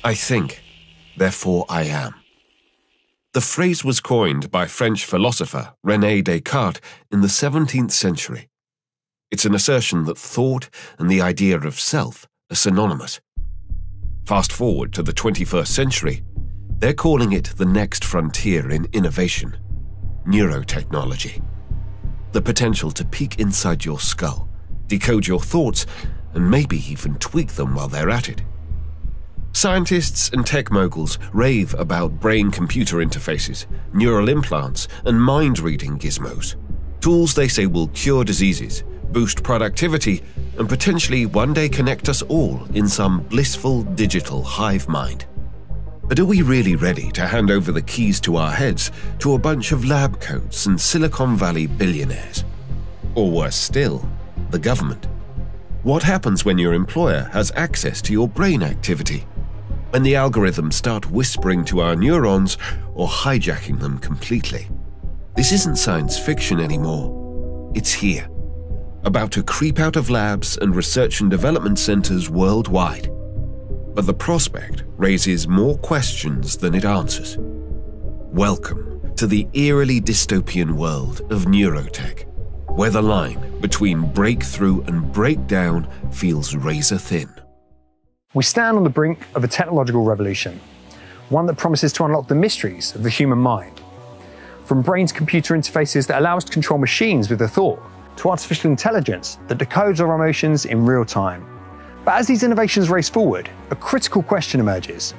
I think, therefore I am. The phrase was coined by French philosopher René Descartes in the 17th century. It's an assertion that thought and the idea of self are synonymous. Fast forward to the 21st century, they're calling it the next frontier in innovation, neurotechnology. The potential to peek inside your skull, decode your thoughts, and maybe even tweak them while they're at it. Scientists and tech moguls rave about brain-computer interfaces, neural implants, and mind-reading gizmos. Tools they say will cure diseases, boost productivity, and potentially one day connect us all in some blissful digital hive mind. But are we really ready to hand over the keys to our heads to a bunch of lab coats and Silicon Valley billionaires? Or worse still, the government? What happens when your employer has access to your brain activity? When the algorithms start whispering to our neurons or hijacking them completely? This isn't science fiction anymore. It's here, about to creep out of labs and research and development centers worldwide. But the prospect raises more questions than it answers. Welcome to the eerily dystopian world of neurotech, where the line between breakthrough and breakdown feels razor thin. We stand on the brink of a technological revolution, one that promises to unlock the mysteries of the human mind. From brain-to-computer interfaces that allow us to control machines with a thought, to artificial intelligence that decodes our emotions in real time. But as these innovations race forward, a critical question emerges.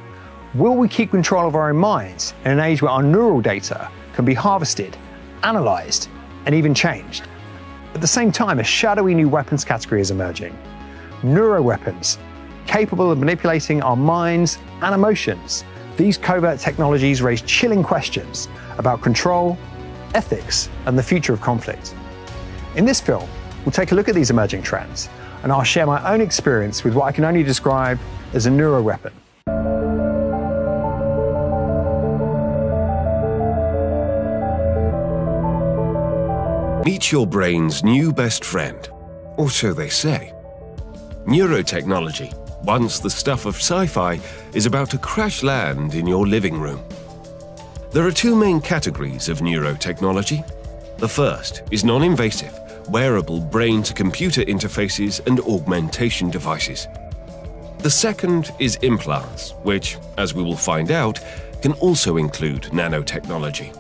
Will we keep control of our own minds in an age where our neural data can be harvested, analysed, and even changed? At the same time, a shadowy new weapons category is emerging. Neuroweapons, capable of manipulating our minds and emotions. These covert technologies raise chilling questions about control, ethics, and the future of conflict. In this film, we'll take a look at these emerging trends, and I'll share my own experience with what I can only describe as a neuroweapon. Meet your brain's new best friend, or so they say. Neurotechnology, once the stuff of sci-fi, is about to crash land in your living room. There are two main categories of neurotechnology. The first is non-invasive, wearable brain-to-computer interfaces and augmentation devices. The second is implants, which, as we will find out, can also include nanotechnology.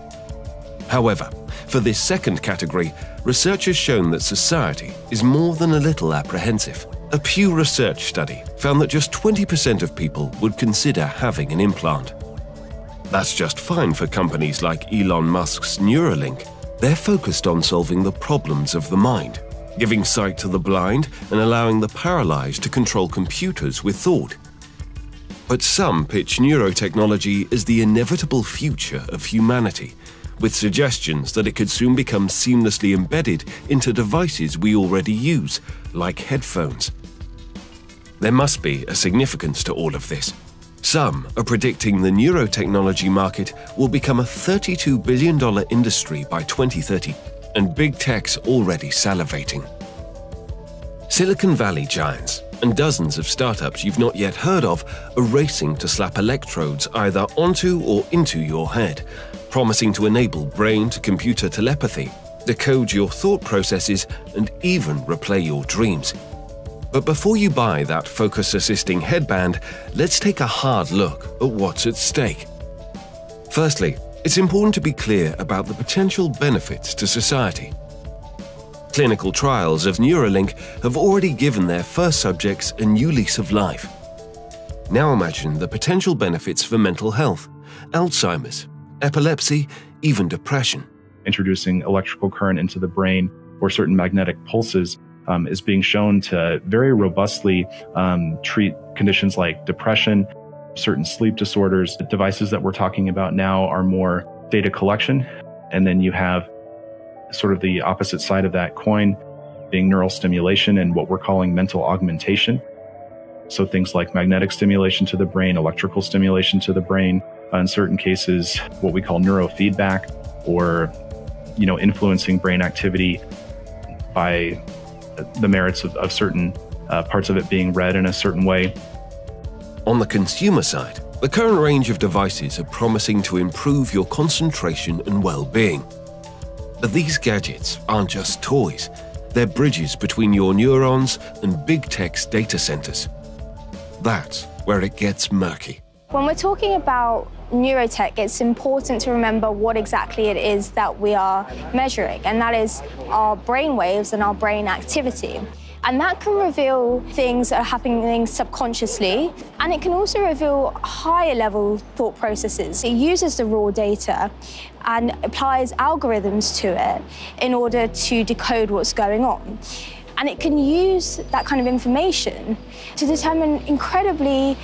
However, for this second category, research has shown that society is more than a little apprehensive. A Pew Research study found that just 20% of people would consider having an implant. That's just fine for companies like Elon Musk's Neuralink. They're focused on solving the problems of the mind, giving sight to the blind and allowing the paralyzed to control computers with thought. But some pitch neurotechnology as the inevitable future of humanity, with suggestions that it could soon become seamlessly embedded into devices we already use, like headphones. There must be a significance to all of this. Some are predicting the neurotechnology market will become a $32 billion industry by 2030, and big tech's already salivating. Silicon Valley giants and dozens of startups you've not yet heard of are racing to slap electrodes either onto or into your head, promising to enable brain-to-computer telepathy, decode your thought processes, and even replay your dreams. But before you buy that focus-assisting headband, let's take a hard look at what's at stake. Firstly, it's important to be clear about the potential benefits to society. Clinical trials of Neuralink have already given their first subjects a new lease of life. Now imagine the potential benefits for mental health, Alzheimer's, epilepsy, even depression. Introducing electrical current into the brain or certain magnetic pulses is being shown to very robustly treat conditions like depression, certain sleep disorders. The devices that we're talking about now are more data collection, and then you have sort of the opposite side of that coin being neural stimulation and what we're calling mental augmentation. So things like magnetic stimulation to the brain, electrical stimulation to the brain, in certain cases, what we call neurofeedback, or influencing brain activity by the merits of certain parts of it being read in a certain way. On the consumer side, the current range of devices are promising to improve your concentration and well-being. But these gadgets aren't just toys. They're bridges between your neurons and big tech's data centers. That's where it gets murky. When we're talking about neurotech, it's important to remember what exactly it is that we are measuring, and that is our brain waves and our brain activity. And that can reveal things that are happening subconsciously, and it can also reveal higher level thought processes. It uses the raw data and applies algorithms to it in order to decode what's going on. And it can use that kind of information to determine incredibly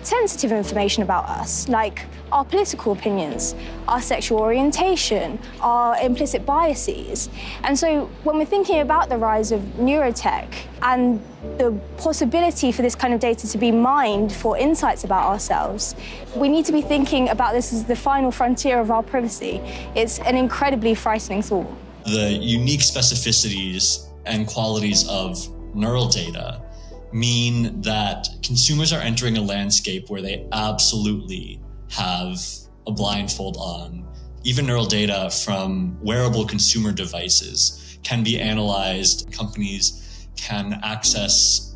sensitive information about us, like our political opinions, our sexual orientation, our implicit biases. And so when we're thinking about the rise of neurotech and the possibility for this kind of data to be mined for insights about ourselves, we need to be thinking about this as the final frontier of our privacy. It's an incredibly frightening thought. The unique specificities and qualities of neural data mean that consumers are entering a landscape where they absolutely have a blindfold on. Even neural data from wearable consumer devices can be analyzed. Companies can access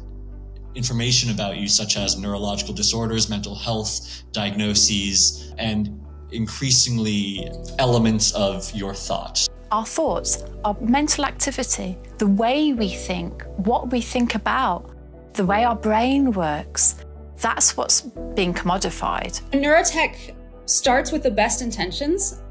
information about you, such as neurological disorders, mental health diagnoses, and increasingly elements of your thoughts. Our thoughts, our mental activity, the way we think, what we think about, the way our brain works, that's what's being commodified. Neurotech starts with the best intentions,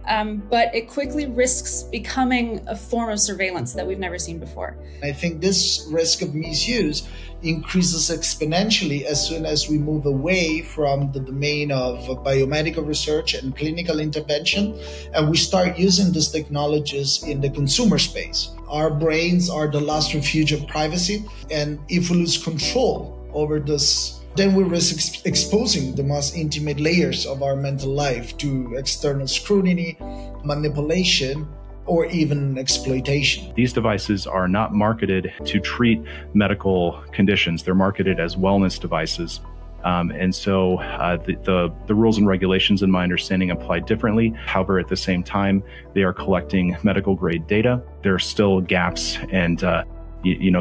but it quickly risks becoming a form of surveillance that we've never seen before. I think this risk of misuse increases exponentially as soon as we move away from the domain of biomedical research and clinical intervention, and we start using these technologies in the consumer space. Our brains are the last refuge of privacy, and if we lose control over this, then we risk exposing the most intimate layers of our mental life to external scrutiny, manipulation, or even exploitation. These devices are not marketed to treat medical conditions. They're marketed as wellness devices. And so the rules and regulations, in my understanding, apply differently. However, at the same time, they are collecting medical grade data. There are still gaps and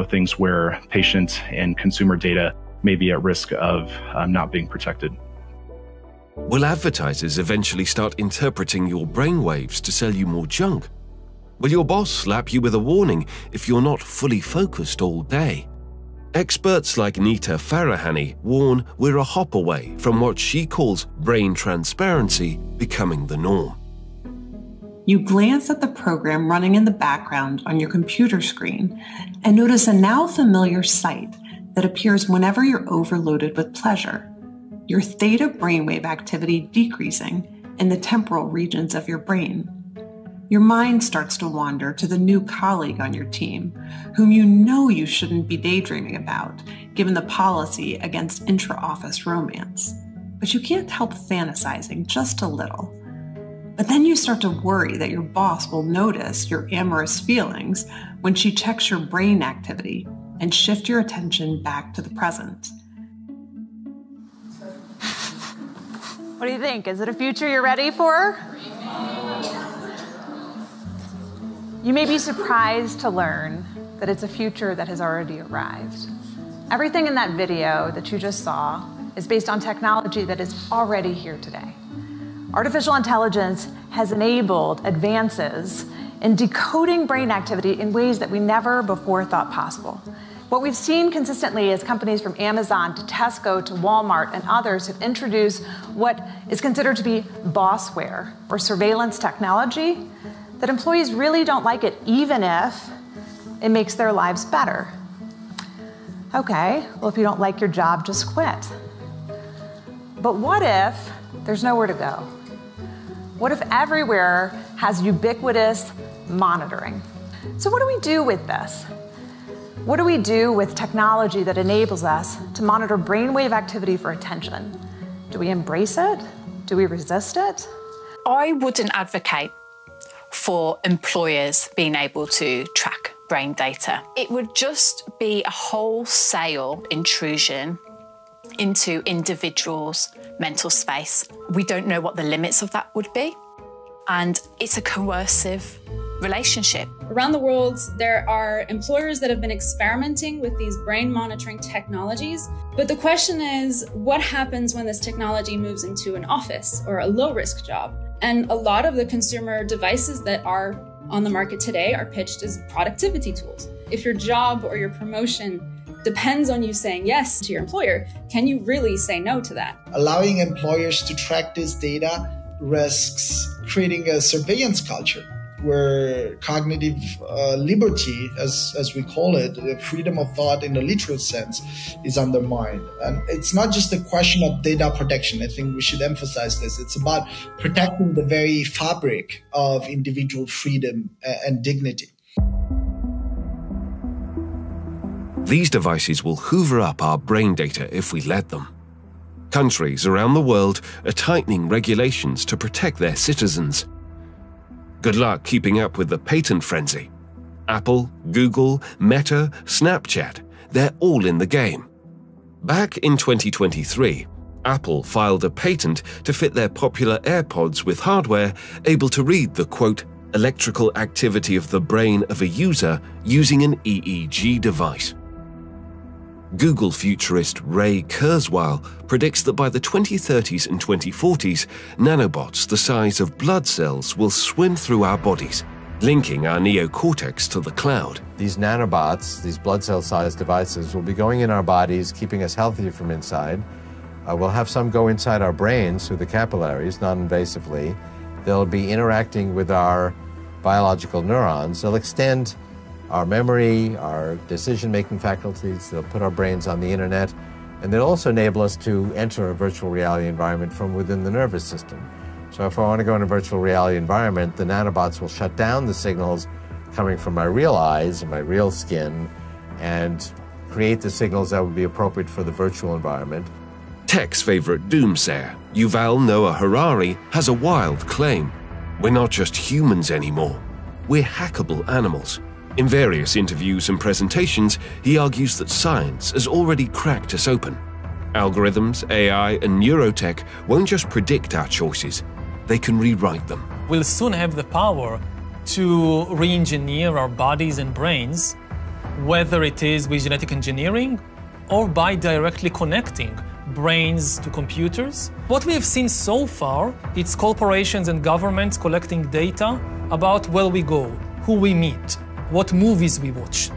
things where patient and consumer data may be at risk of not being protected. Will advertisers eventually start interpreting your brainwaves to sell you more junk? Will your boss slap you with a warning if you're not fully focused all day? Experts like Nita Farahani warn we're a hop away from what she calls brain transparency becoming the norm. You glance at the program running in the background on your computer screen and notice a now familiar sight that appears whenever you're overloaded with pleasure. Your theta brainwave activity decreasing in the temporal regions of your brain. Your mind starts to wander to the new colleague on your team, whom you know you shouldn't be daydreaming about, given the policy against intra-office romance. But you can't help fantasizing just a little. But then you start to worry that your boss will notice your amorous feelings when she checks your brain activity and shift your attention back to the present. What do you think? Is it a future you're ready for? You may be surprised to learn that it's a future that has already arrived. Everything in that video that you just saw is based on technology that is already here today. Artificial intelligence has enabled advances in decoding brain activity in ways that we never before thought possible. What we've seen consistently is companies from Amazon to Tesco to Walmart and others have introduced what is considered to be bossware or surveillance technology that employees really don't like it, even if it makes their lives better. Okay, well, if you don't like your job, just quit. But what if there's nowhere to go? What if everywhere has ubiquitous monitoring? So what do we do with this? What do we do with technology that enables us to monitor brainwave activity for attention? Do we embrace it? Do we resist it? I wouldn't advocate for employers being able to track brain data. It would just be a wholesale intrusion into individuals' mental space. We don't know what the limits of that would be, and it's a coercive relationship. Around the world, there are employers that have been experimenting with these brain monitoring technologies. But the question is, what happens when this technology moves into an office or a low-risk job? And a lot of the consumer devices that are on the market today are pitched as productivity tools. If your job or your promotion depends on you saying yes to your employer, can you really say no to that? Allowing employers to track this data risks creating a surveillance culture where cognitive liberty, as we call it, the freedom of thought in the literal sense, is undermined. And it's not just a question of data protection. I think we should emphasize this. It's about protecting the very fabric of individual freedom and dignity. These devices will hoover up our brain data if we let them. Countries around the world are tightening regulations to protect their citizens. Good luck keeping up with the patent frenzy. Apple, Google, Meta, Snapchat, they're all in the game. Back in 2023, Apple filed a patent to fit their popular AirPods with hardware able to read the, quote, electrical activity of the brain of a user using an EEG device. Google futurist Ray Kurzweil predicts that by the 2030s and 2040s, nanobots the size of blood cells will swim through our bodies, linking our neocortex to the cloud. These nanobots, these blood cell-sized devices, will be going in our bodies, keeping us healthy from inside. We'll have some go inside our brains through the capillaries, non-invasively. They'll be interacting with our biological neurons. They'll extend our memory, our decision-making faculties. They'll put our brains on the internet, and they'll also enable us to enter a virtual reality environment from within the nervous system. So if I want to go in a virtual reality environment, the nanobots will shut down the signals coming from my real eyes and my real skin and create the signals that would be appropriate for the virtual environment. Tech's favorite doomsayer, Yuval Noah Harari, has a wild claim. We're not just humans anymore. We're hackable animals. In various interviews and presentations, he argues that science has already cracked us open. Algorithms, AI, and neurotech won't just predict our choices, they can rewrite them. We'll soon have the power to re-engineer our bodies and brains, whether it is with genetic engineering or by directly connecting brains to computers. What we have seen so far, it's corporations and governments collecting data about where we go, who we meet, what movies we watch.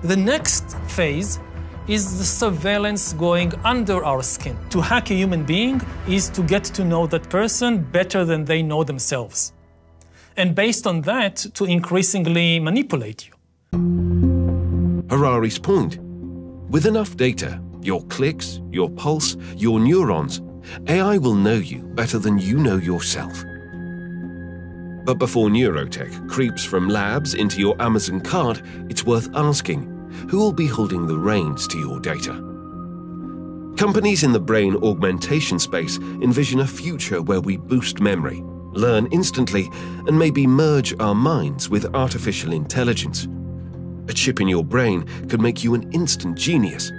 The next phase is the surveillance going under our skin. To hack a human being is to get to know that person better than they know themselves. And based on that, to increasingly manipulate you. Harari's point: with enough data, your clicks, your pulse, your neurons, AI will know you better than you know yourself. But before neurotech creeps from labs into your Amazon cart, it's worth asking, who will be holding the reins to your data? Companies in the brain augmentation space envision a future where we boost memory, learn instantly, and maybe merge our minds with artificial intelligence. A chip in your brain could make you an instant genius.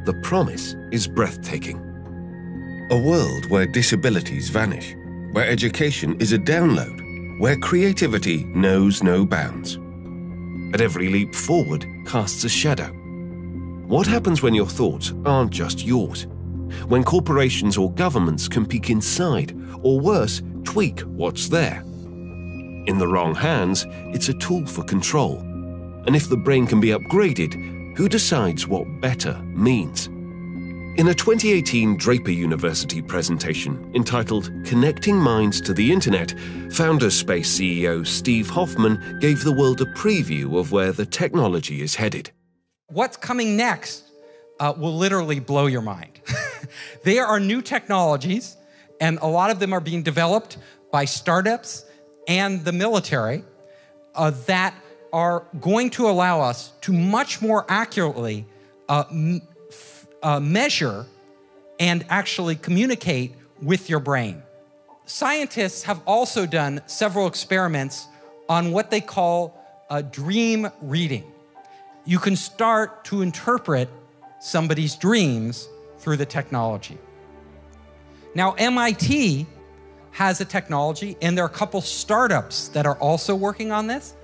The promise is breathtaking. A world where disabilities vanish, where education is a download, where creativity knows no bounds. At every leap forward casts a shadow. What happens when your thoughts aren't just yours? When corporations or governments can peek inside, or worse, tweak what's there? In the wrong hands, it's a tool for control. And if the brain can be upgraded, who decides what better means? In a 2018 Draper University presentation entitled Connecting Minds to the Internet, Founders Space CEO Steve Hoffman gave the world a preview of where the technology is headed. What's coming next will literally blow your mind. There are new technologies, and a lot of them are being developed by startups and the military that are going to allow us to much more accurately measure and actually communicate with your brain. Scientists have also done several experiments on what they call dream reading. You can start to interpret somebody's dreams through the technology. Now, MIT has a technology, and there are a couple startups that are also working on this,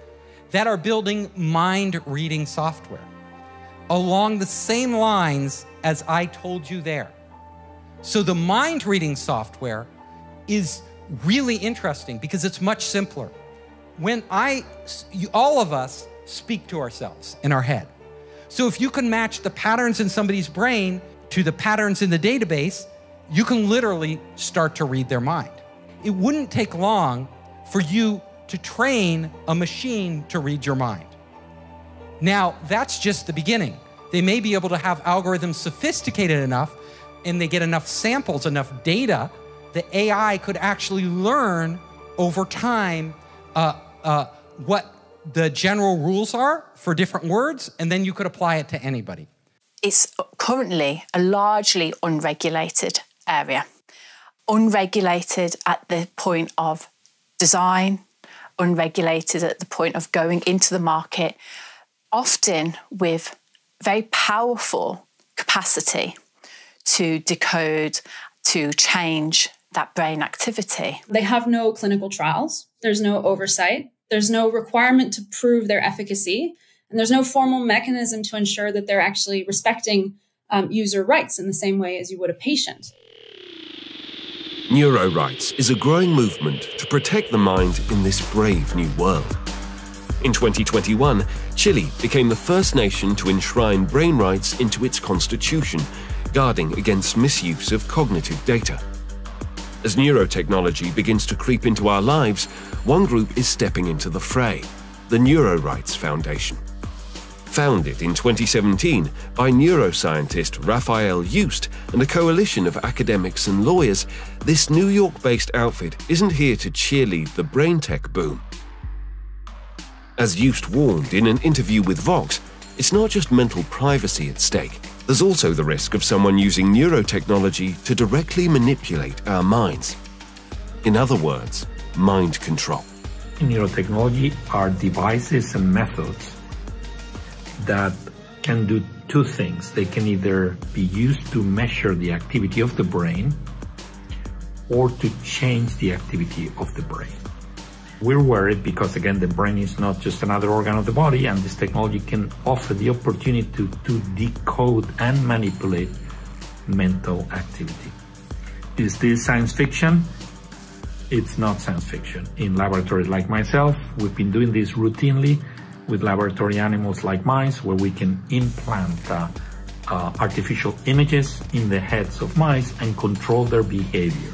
that are building mind-reading software along the same lines as I told you there. So the mind-reading software is really interesting because it's much simpler. When all of us speak to ourselves in our head. So if you can match the patterns in somebody's brain to the patterns in the database, you can literally start to read their mind. It wouldn't take long for you to train a machine to read your mind. Now, that's just the beginning. They may be able to have algorithms sophisticated enough and they get enough samples, enough data, the AI could actually learn over time what the general rules are for different words, and then you could apply it to anybody. It's currently a largely unregulated area. Unregulated at the point of design, unregulated at the point of going into the market, often with very powerful capacity to decode, to change that brain activity. They have no clinical trials. There's no oversight. There's no requirement to prove their efficacy. And there's no formal mechanism to ensure that they're actually respecting user rights in the same way as you would a patient. Neuro rights is a growing movement to protect the mind in this brave new world. In 2021, Chile became the first nation to enshrine brain rights into its constitution, guarding against misuse of cognitive data. As neurotechnology begins to creep into our lives, one group is stepping into the fray, the Neuro Rights Foundation. Founded in 2017 by neuroscientist Raphael Just and a coalition of academics and lawyers, this New York-based outfit isn't here to cheerlead the brain tech boom. As Just warned in an interview with Vox, it's not just mental privacy at stake. There's also the risk of someone using neurotechnology to directly manipulate our minds. In other words, mind control. In neurotechnology are devices and methods that can do two things. They can either be used to measure the activity of the brain or to change the activity of the brain. We're worried because, again, the brain is not just another organ of the body, and this technology can offer the opportunity to decode and manipulate mental activity. Is this science fiction? It's not science fiction. In laboratories like myself, we've been doing this routinely with laboratory animals like mice, where we can implant artificial images in the heads of mice and control their behavior.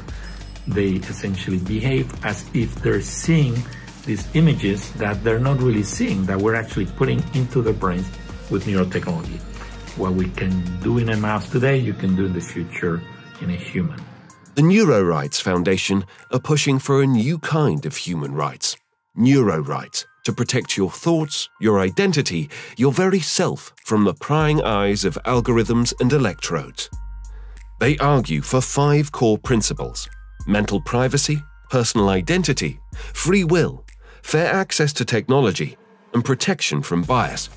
They essentially behave as if they're seeing these images that they're not really seeing, that we're actually putting into their brains with neurotechnology. What we can do in a mouse today, you can do in the future in a human. The Neuro Rights Foundation are pushing for a new kind of human rights, neuro rights, to protect your thoughts, your identity, your very self from the prying eyes of algorithms and electrodes. They argue for 5 core principles: mental privacy, personal identity, free will, fair access to technology, and protection from bias.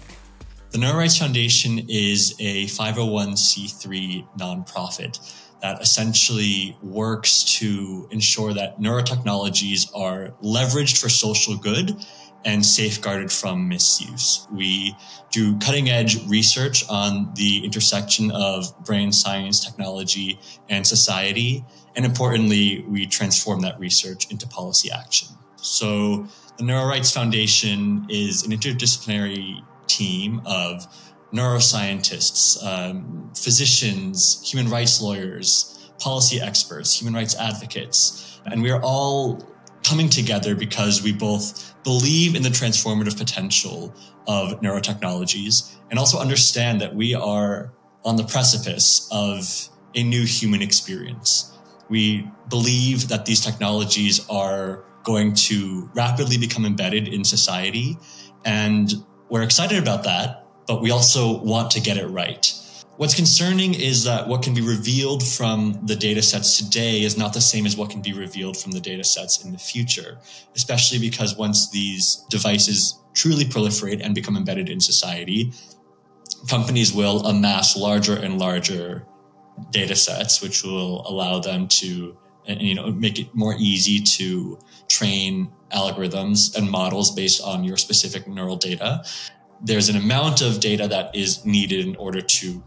The Neuro Rights Foundation is a 501c3 nonprofit that essentially works to ensure that neurotechnologies are leveraged for social good and safeguarded from misuse. We do cutting-edge research on the intersection of brain science, technology, and society. And importantly, we transform that research into policy action. So the Neuro Rights Foundation is an interdisciplinary team of neuroscientists, physicians, human rights lawyers, policy experts, human rights advocates. And we are all coming together because we both believe in the transformative potential of neurotechnologies and also understand that we are on the precipice of a new human experience. We believe that these technologies are going to rapidly become embedded in society, and we're excited about that, but we also want to get it right. What's concerning is that what can be revealed from the data sets today is not the same as what can be revealed from the data sets in the future, especially because once these devices truly proliferate and become embedded in society, companies will amass larger and larger data sets, which will allow them to, make it more easy to train algorithms and models based on your specific neural data. There's an amount of data that is needed in order to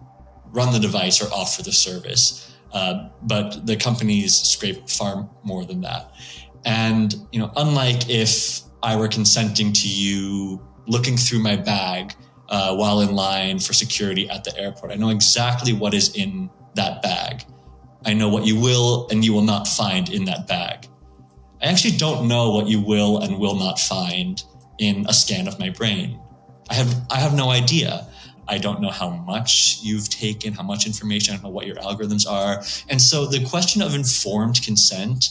run the device or offer the service. But the companies scrape far more than that. And, unlike if I were consenting to you looking through my bag while in line for security at the airport, I know exactly what is in that bag. I know what you will and you will not find in that bag. I actually don't know what you will and will not find in a scan of my brain. I have no idea. I don't know how much you've taken, how much information, I don't know what your algorithms are. And so the question of informed consent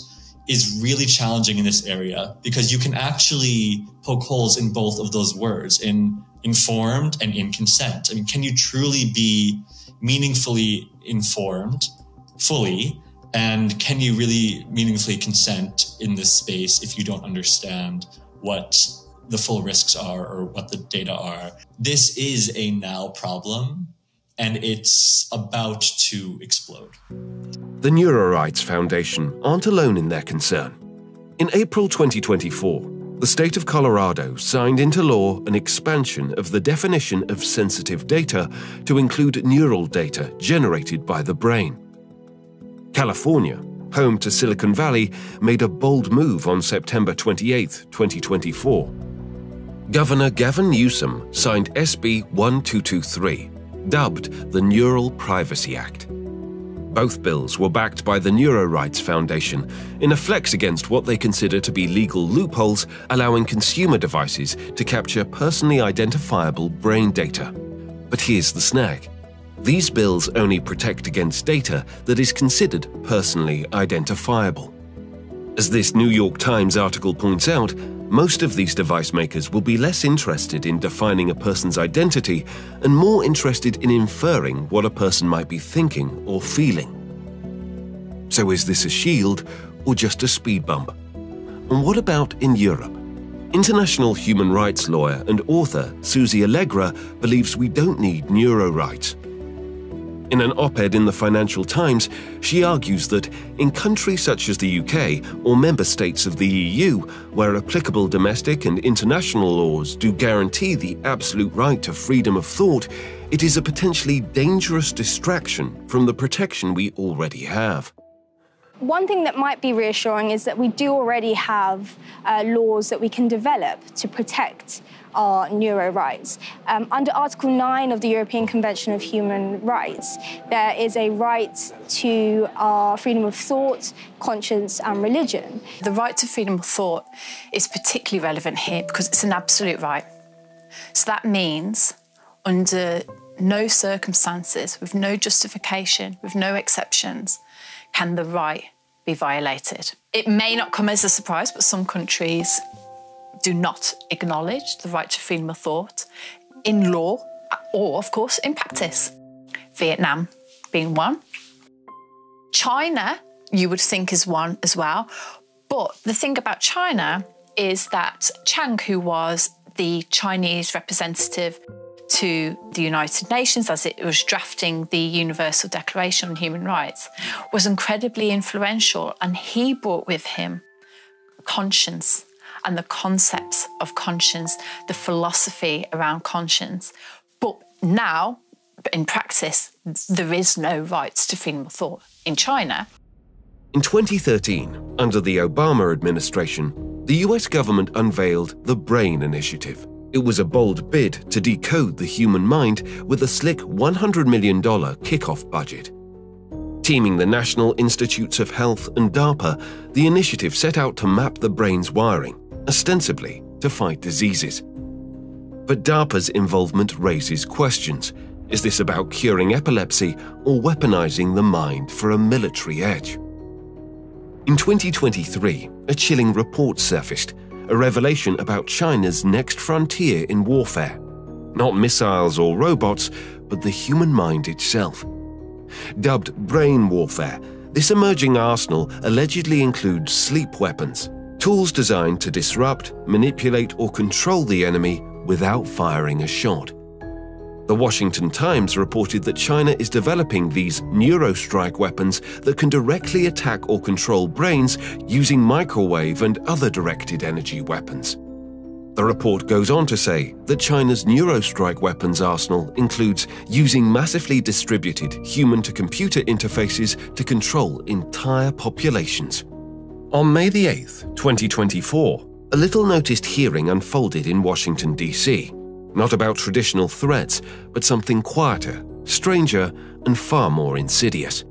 is really challenging in this area because you can actually poke holes in both of those words, in informed and in consent. I mean, can you truly be meaningfully informed fully? And can you really meaningfully consent in this space if you don't understand what the full risks are or what the data are? This is a now problem, and it's about to explode. The Neurorights Foundation aren't alone in their concern. In April 2024, the state of Colorado signed into law an expansion of the definition of sensitive data to include neural data generated by the brain. California, home to Silicon Valley, made a bold move on September 28, 2024. Governor Gavin Newsom signed SB 1223, dubbed the Neural Privacy Act. Both bills were backed by the Neurorights Foundation in a flex against what they consider to be legal loopholes allowing consumer devices to capture personally identifiable brain data. But here's the snag. These bills only protect against data that is considered personally identifiable. As this New York Times article points out, most of these device makers will be less interested in defining a person's identity and more interested in inferring what a person might be thinking or feeling. So is this a shield or just a speed bump? And what about in Europe? International human rights lawyer and author Susie Allegra believes we don't need neurorights. In an op-ed in the Financial Times, she argues that in countries such as the UK or member states of the EU, where applicable domestic and international laws do guarantee the absolute right to freedom of thought, it is a potentially dangerous distraction from the protection we already have. One thing that might be reassuring is that we do already have laws that we can develop to protect our neuro rights. Under Article 9 of the European Convention of Human Rights, there is a right to our freedom of thought, conscience and religion. The right to freedom of thought is particularly relevant here because it's an absolute right. So that means under no circumstances, with no justification, with no exceptions, can the right be violated. It may not come as a surprise, but some countries do not acknowledge the right to freedom of thought in law or, of course, in practice. Vietnam being one. China, you would think, is one as well. But the thing about China is that Chiang, who was the Chinese representative to the United Nations as it was drafting the Universal Declaration on Human Rights, was incredibly influential, and he brought with him conscience and the concepts of conscience, the philosophy around conscience. But now, in practice, there is no rights to freedom of thought in China. In 2013, under the Obama administration, the US government unveiled the BRAIN Initiative. It was a bold bid to decode the human mind with a slick $100 million kickoff budget. Teaming the National Institutes of Health and DARPA, the initiative set out to map the brain's wiring, ostensibly to fight diseases. But DARPA's involvement raises questions. Is this about curing epilepsy or weaponizing the mind for a military edge? In 2023, a chilling report surfaced, a revelation about China's next frontier in warfare. Not missiles or robots, but the human mind itself. Dubbed brain warfare, this emerging arsenal allegedly includes sleep weapons, tools designed to disrupt, manipulate, or control the enemy without firing a shot. The Washington Times reported that China is developing these neurostrike weapons that can directly attack or control brains using microwave and other directed energy weapons. The report goes on to say that China's neurostrike weapons arsenal includes using massively distributed human-to-computer interfaces to control entire populations. On May the 8th, 2024, a little-noticed hearing unfolded in Washington, D.C., not about traditional threats, but something quieter, stranger, and far more insidious.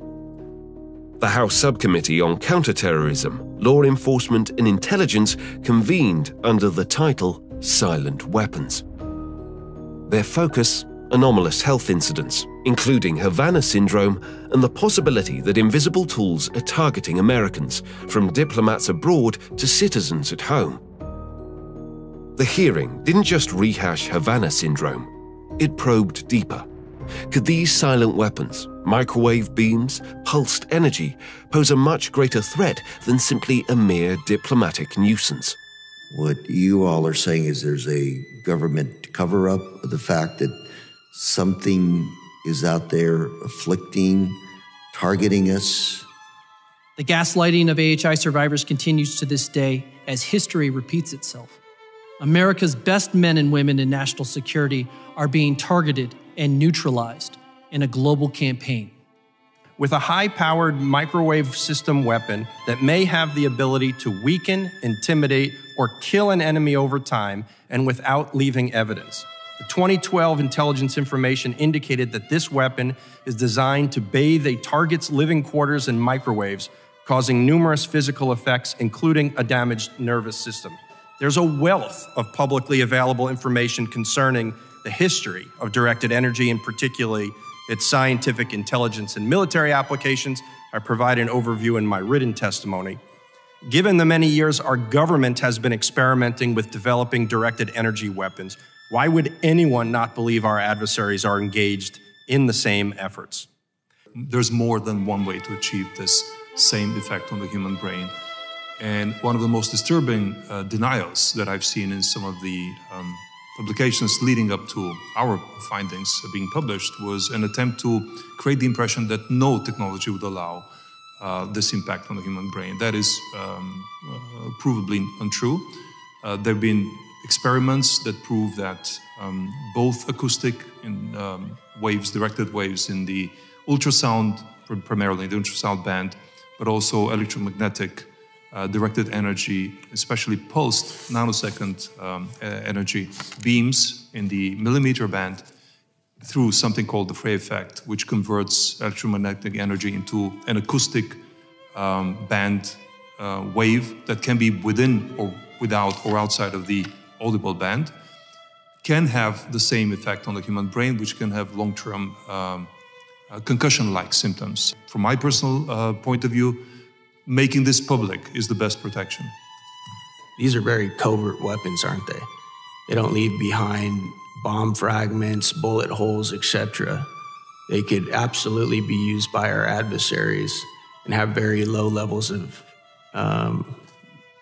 The House Subcommittee on Counterterrorism, Law Enforcement and Intelligence convened under the title Silent Weapons. Their focus: anomalous health incidents, including Havana syndrome and the possibility that invisible tools are targeting Americans, from diplomats abroad to citizens at home. The hearing didn't just rehash Havana syndrome, it probed deeper. Could these silent weapons, microwave beams, pulsed energy, pose a much greater threat than simply a mere diplomatic nuisance? What you all are saying is there's a government cover-up of the fact that something is out there afflicting, targeting us. The gaslighting of AHI survivors continues to this day as history repeats itself. America's best men and women in national security are being targeted and neutralized in a global campaign. With a high-powered microwave system weapon that may have the ability to weaken, intimidate, or kill an enemy over time and without leaving evidence. The 2012 intelligence information indicated that this weapon is designed to bathe a target's living quarters in microwaves, causing numerous physical effects, including a damaged nervous system. There's a wealth of publicly available information concerning the history of directed energy, and particularly its scientific, intelligence, and military applications. I provide an overview in my written testimony. Given the many years our government has been experimenting with developing directed energy weapons, why would anyone not believe our adversaries are engaged in the same efforts? There's more than one way to achieve this same effect on the human brain. And one of the most disturbing denials that I've seen in some of the publications leading up to our findings being published was an attempt to create the impression that no technology would allow this impact on the human brain. That is provably untrue. There have been experiments that prove that both acoustic and waves, directed waves in the ultrasound, primarily the ultrasound band, but also electromagnetic directed energy, especially pulsed nanosecond energy beams in the millimeter band through something called the Frey effect, which converts electromagnetic energy into an acoustic band wave that can be within or without or outside of the audible band, can have the same effect on the human brain, which can have long-term concussion-like symptoms. From my personal point of view, making this public is the best protection. These are very covert weapons, aren't they? They don't leave behind bomb fragments, bullet holes, etc. They could absolutely be used by our adversaries and have very low levels of,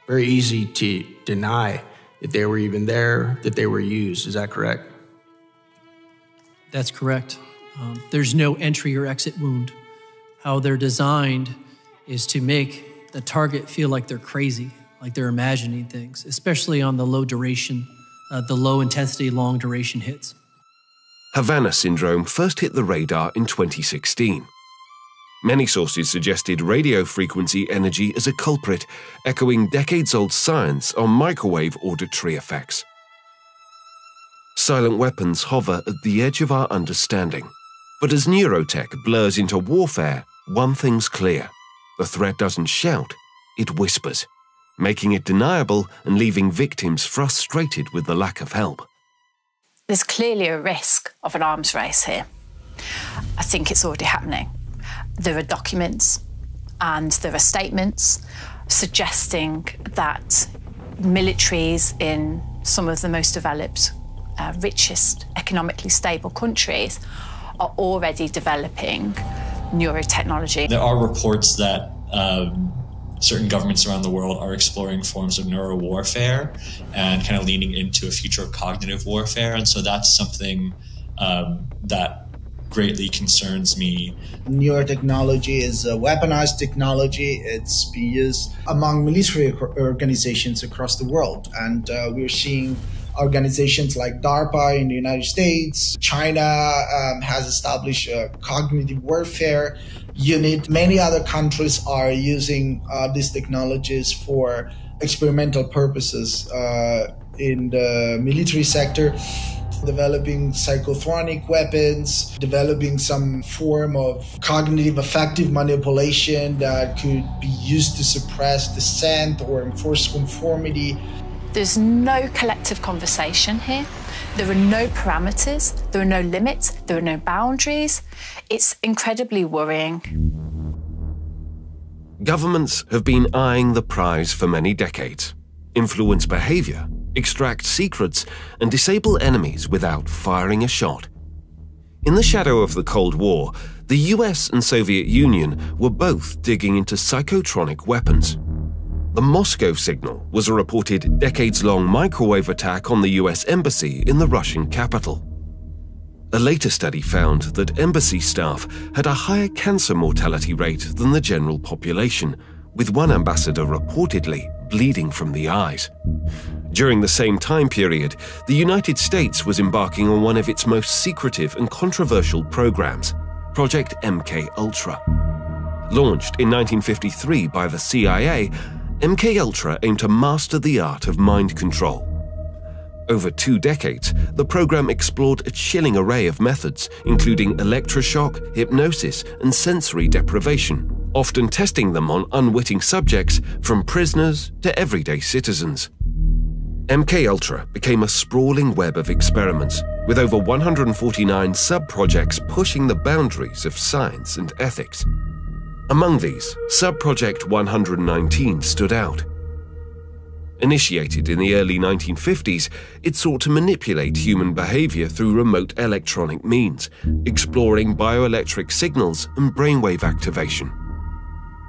very easy to deny that they were even there, that they were used. Is that correct? That's correct. There's no entry or exit wound. How they're designed is to make the target feel like they're crazy, like they're imagining things, especially on the low duration, the low intensity, long duration hits. Havana syndrome first hit the radar in 2016. Many sources suggested radio frequency energy as a culprit, echoing decades-old science on microwave auditory effects. Silent weapons hover at the edge of our understanding. But as neurotech blurs into warfare, one thing's clear. The threat doesn't shout, it whispers, making it deniable and leaving victims frustrated with the lack of help. There's clearly a risk of an arms race here. I think it's already happening. There are documents and there are statements suggesting that militaries in some of the most developed, richest, economically stable countries are already developing neurotechnology. There are reports that certain governments around the world are exploring forms of neuro warfare and kind of leaning into a future of cognitive warfare. And so that's something that greatly concerns me. Neurotechnology is a weaponized technology. It's being used among military organizations across the world. And we're seeing organizations like DARPA in the United States. China has established a cognitive warfare unit. Many other countries are using these technologies for experimental purposes in the military sector, developing psychotronic weapons, developing some form of cognitive affective manipulation that could be used to suppress dissent or enforce conformity. There's no collective conversation here. There are no parameters, there are no limits, there are no boundaries. It's incredibly worrying. Governments have been eyeing the prize for many decades. Influence behavior, extract secrets, and disable enemies without firing a shot. In the shadow of the Cold War, the US and Soviet Union were both digging into psychotronic weapons. The Moscow signal was a reported decades-long microwave attack on the US embassy in the Russian capital. A later study found that embassy staff had a higher cancer mortality rate than the general population, with one ambassador reportedly bleeding from the eyes. During the same time period, the United States was embarking on one of its most secretive and controversial programs, Project MK-Ultra. Launched in 1953 by the CIA, MK-Ultra aimed to master the art of mind control. Over 2 decades, the program explored a chilling array of methods, including electroshock, hypnosis, and sensory deprivation, often testing them on unwitting subjects from prisoners to everyday citizens. MK-Ultra became a sprawling web of experiments, with over 149 sub-projects pushing the boundaries of science and ethics. Among these, Sub-Project 119 stood out. Initiated in the early 1950s, it sought to manipulate human behavior through remote electronic means, exploring bioelectric signals and brainwave activation.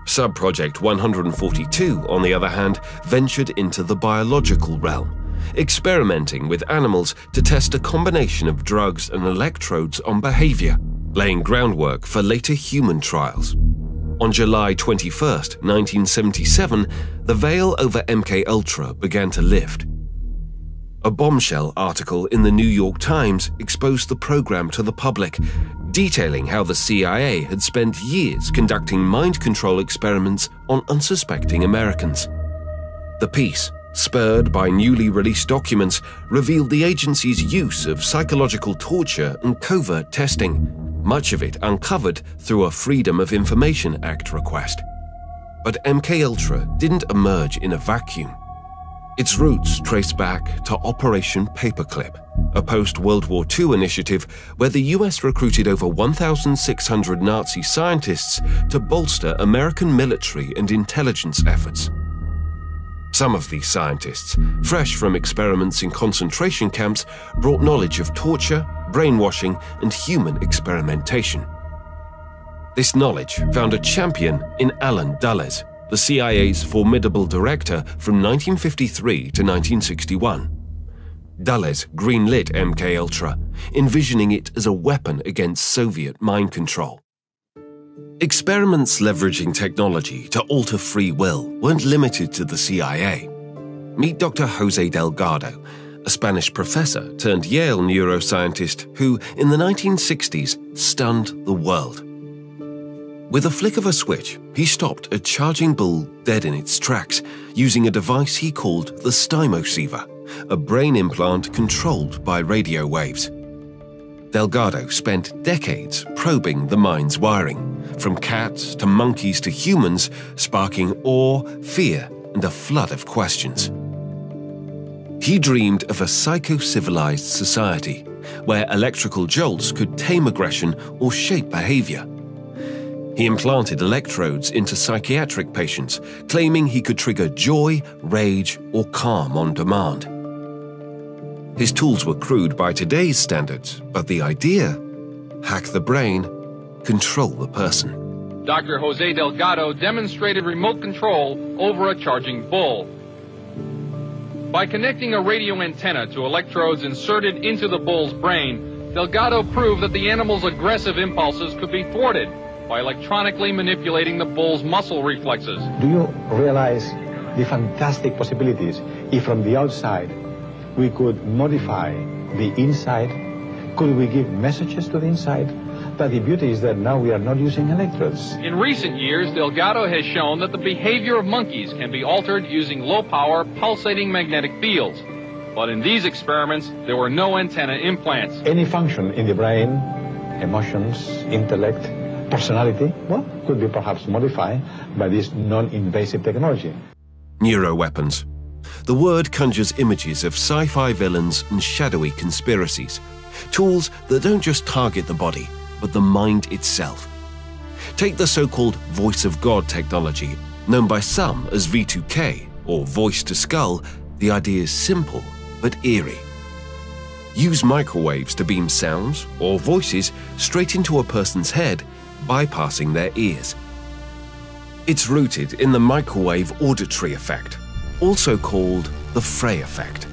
Sub-Project 142, on the other hand, ventured into the biological realm, experimenting with animals to test a combination of drugs and electrodes on behavior, laying groundwork for later human trials. On July 21, 1977, the veil over MK-Ultra began to lift. A bombshell article in the New York Times exposed the program to the public, detailing how the CIA had spent years conducting mind control experiments on unsuspecting Americans. The piece, spurred by newly released documents, revealed the agency's use of psychological torture and covert testing, much of it uncovered through a Freedom of Information Act request. But MK-Ultra didn't emerge in a vacuum. Its roots trace back to Operation Paperclip, a post-World War II initiative where the US recruited over 1,600 Nazi scientists to bolster American military and intelligence efforts. Some of these scientists, fresh from experiments in concentration camps, brought knowledge of torture, brainwashing, and human experimentation. This knowledge found a champion in Alan Dulles, the CIA's formidable director from 1953 to 1961. Dulles greenlit MK-Ultra, envisioning it as a weapon against Soviet mind control. Experiments leveraging technology to alter free will weren't limited to the CIA. Meet Dr. Jose Delgado, a Spanish professor turned Yale neuroscientist who, in the 1960s, stunned the world. With a flick of a switch, he stopped a charging bull dead in its tracks using a device he called the stymoceiver, a brain implant controlled by radio waves. Delgado spent decades probing the mind's wiring, from cats to monkeys to humans, sparking awe, fear, and a flood of questions. He dreamed of a psycho-civilized society, where electrical jolts could tame aggression or shape behavior. He implanted electrodes into psychiatric patients, claiming he could trigger joy, rage, or calm on demand. His tools were crude by today's standards, but the idea? Hack the brain, control the person. Dr. Jose Delgado demonstrated remote control over a charging bull. By connecting a radio antenna to electrodes inserted into the bull's brain, Delgado proved that the animal's aggressive impulses could be thwarted by electronically manipulating the bull's muscle reflexes. Do you realize the fantastic possibilities if from the outside we could modify the inside? Could we give messages to the inside? But the beauty is that now we are not using electrodes. In recent years, Delgado has shown that the behavior of monkeys can be altered using low-power, pulsating magnetic fields. But in these experiments, there were no antenna implants. Any function in the brain, emotions, intellect, personality, well, could be perhaps modified by this non-invasive technology. Neuroweapons. The word conjures images of sci-fi villains and shadowy conspiracies. Tools that don't just target the body, but the mind itself. Take the so-called voice of God technology, known by some as V2K, or voice to skull. The idea is simple, but eerie. Use microwaves to beam sounds or voices straight into a person's head, bypassing their ears. It's rooted in the microwave auditory effect, also called the Frey effect.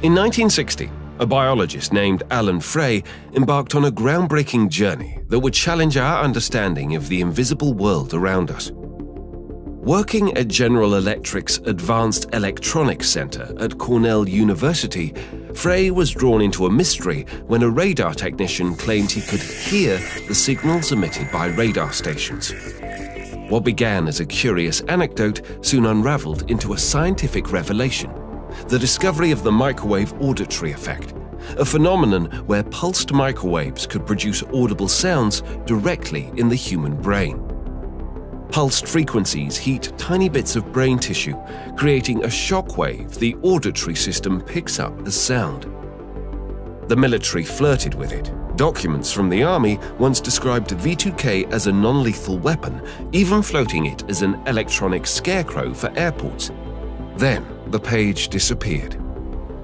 In 1960, a biologist named Alan Frey embarked on a groundbreaking journey that would challenge our understanding of the invisible world around us. Working at General Electric's Advanced Electronics Center at Cornell University, Frey was drawn into a mystery when a radar technician claimed he could hear the signals emitted by radar stations. What began as a curious anecdote soon unraveled into a scientific revelation: the discovery of the microwave auditory effect, a phenomenon where pulsed microwaves could produce audible sounds directly in the human brain. Pulsed frequencies heat tiny bits of brain tissue, creating a shock wave the auditory system picks up as sound. The military flirted with it. Documents from the army once described V2K as a non-lethal weapon, even floating it as an electronic scarecrow for airports. Then, the page disappeared.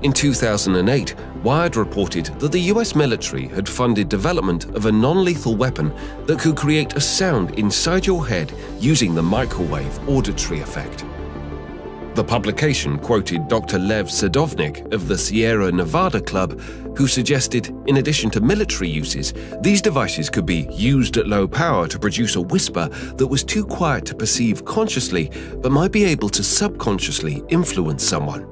In 2008, Wired reported that the US military had funded development of a non-lethal weapon that could create a sound inside your head using the microwave auditory effect. The publication quoted Dr. Lev Sadovnik of the Sierra Nevada Club, who suggested, in addition to military uses, these devices could be used at low power to produce a whisper that was too quiet to perceive consciously but might be able to subconsciously influence someone.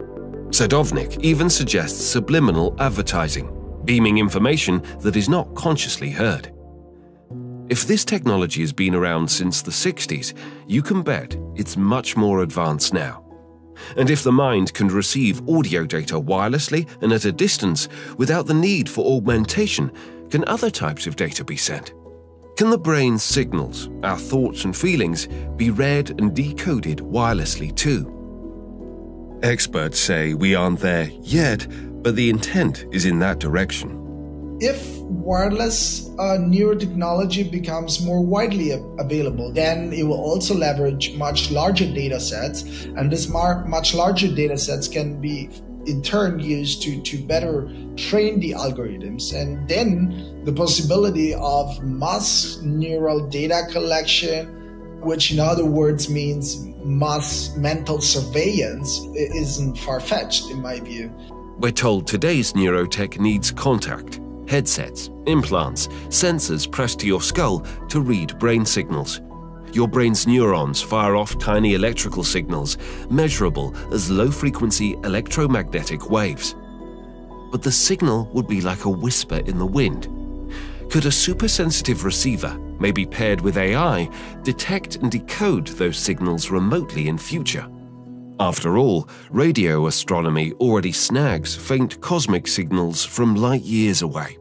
Sadovnik even suggests subliminal advertising, beaming information that is not consciously heard. If this technology has been around since the 60s, you can bet it's much more advanced now. And if the mind can receive audio data wirelessly and at a distance without the need for augmentation, can other types of data be sent? Can the brain's signals, our thoughts and feelings, be read and decoded wirelessly too? Experts say we aren't there yet, but the intent is in that direction. If wireless neurotechnology becomes more widely available, then it will also leverage much larger data sets, and these much larger data sets can be in turn used to better train the algorithms. And then the possibility of mass neural data collection, which in other words means mass mental surveillance, isn't far-fetched in my view. We're told today's neurotech needs contact, headsets, implants, sensors pressed to your skull to read brain signals. Your brain's neurons fire off tiny electrical signals, measurable as low-frequency electromagnetic waves. But the signal would be like a whisper in the wind. Could a super-sensitive receiver, maybe paired with AI, detect and decode those signals remotely in future? After all, radio astronomy already snags faint cosmic signals from light years away.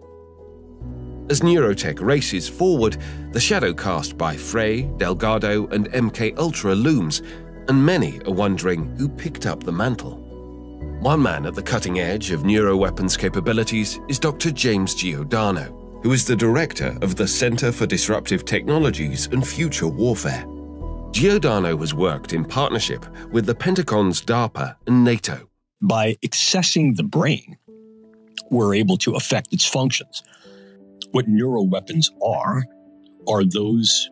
As neurotech races forward, the shadow cast by Frey, Delgado, and MKUltra looms, and many are wondering who picked up the mantle. One man at the cutting edge of neuroweapons capabilities is Dr. James Giordano, who is the director of the Center for Disruptive Technologies and Future Warfare. Giordano has worked in partnership with the Pentagon's DARPA and NATO. By accessing the brain, we're able to affect its functions. What neuroweapons are those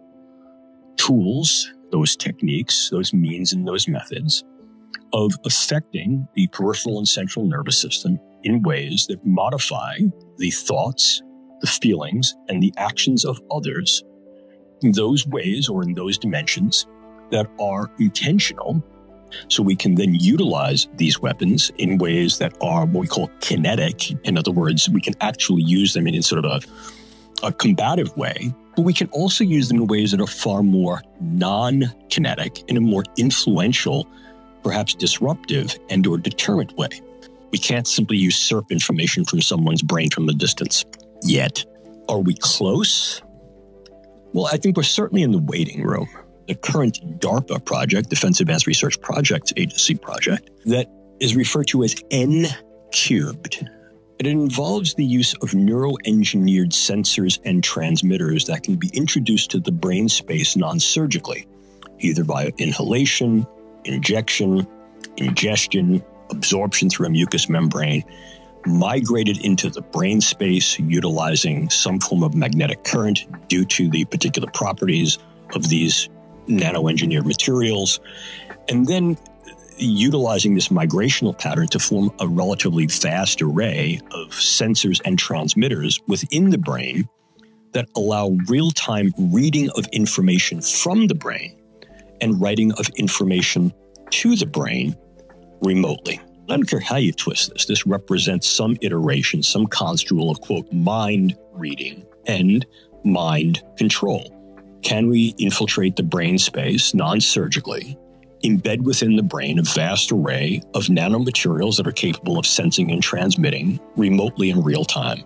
tools, those techniques, those means, and those methods of affecting the peripheral and central nervous system in ways that modify the thoughts, the feelings, and the actions of others in those ways or in those dimensions that are intentional. So we can then utilize these weapons in ways that are what we call kinetic. In other words, we can actually use them in sort of a combative way, but we can also use them in ways that are far more non-kinetic, in a more influential, perhaps disruptive and or deterrent way. We can't simply usurp information from someone's brain from a distance yet. Are we close? Well, I think we're certainly in the waiting room. The current DARPA project, Defense Advanced Research Project Agency project, that is referred to as N-cubed. It involves the use of neuroengineered sensors and transmitters that can be introduced to the brain space non-surgically, either via inhalation, injection, ingestion, absorption through a mucous membrane, migrated into the brain space utilizing some form of magnetic current due to the particular properties of these nanoengineered materials, and then utilizing this migrational pattern to form a relatively vast array of sensors and transmitters within the brain that allow real-time reading of information from the brain and writing of information to the brain remotely. I don't care how you twist this. This represents some iteration, some construal of, quote, mind reading and mind control. Can we infiltrate the brain space non-surgically, embed within the brain a vast array of nanomaterials that are capable of sensing and transmitting remotely in real time?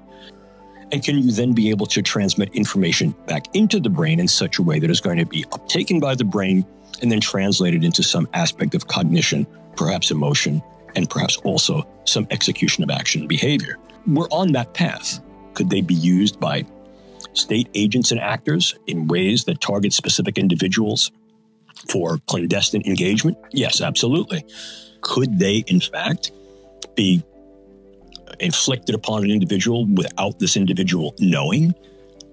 And can you then be able to transmit information back into the brain in such a way that is going to be uptaken by the brain and then translated into some aspect of cognition, perhaps emotion, and perhaps also some execution of action behavior? We're on that path. Could they be used by state agents and actors in ways that target specific individuals for clandestine engagement? Yes, absolutely. Could they, in fact, be inflicted upon an individual without this individual knowing?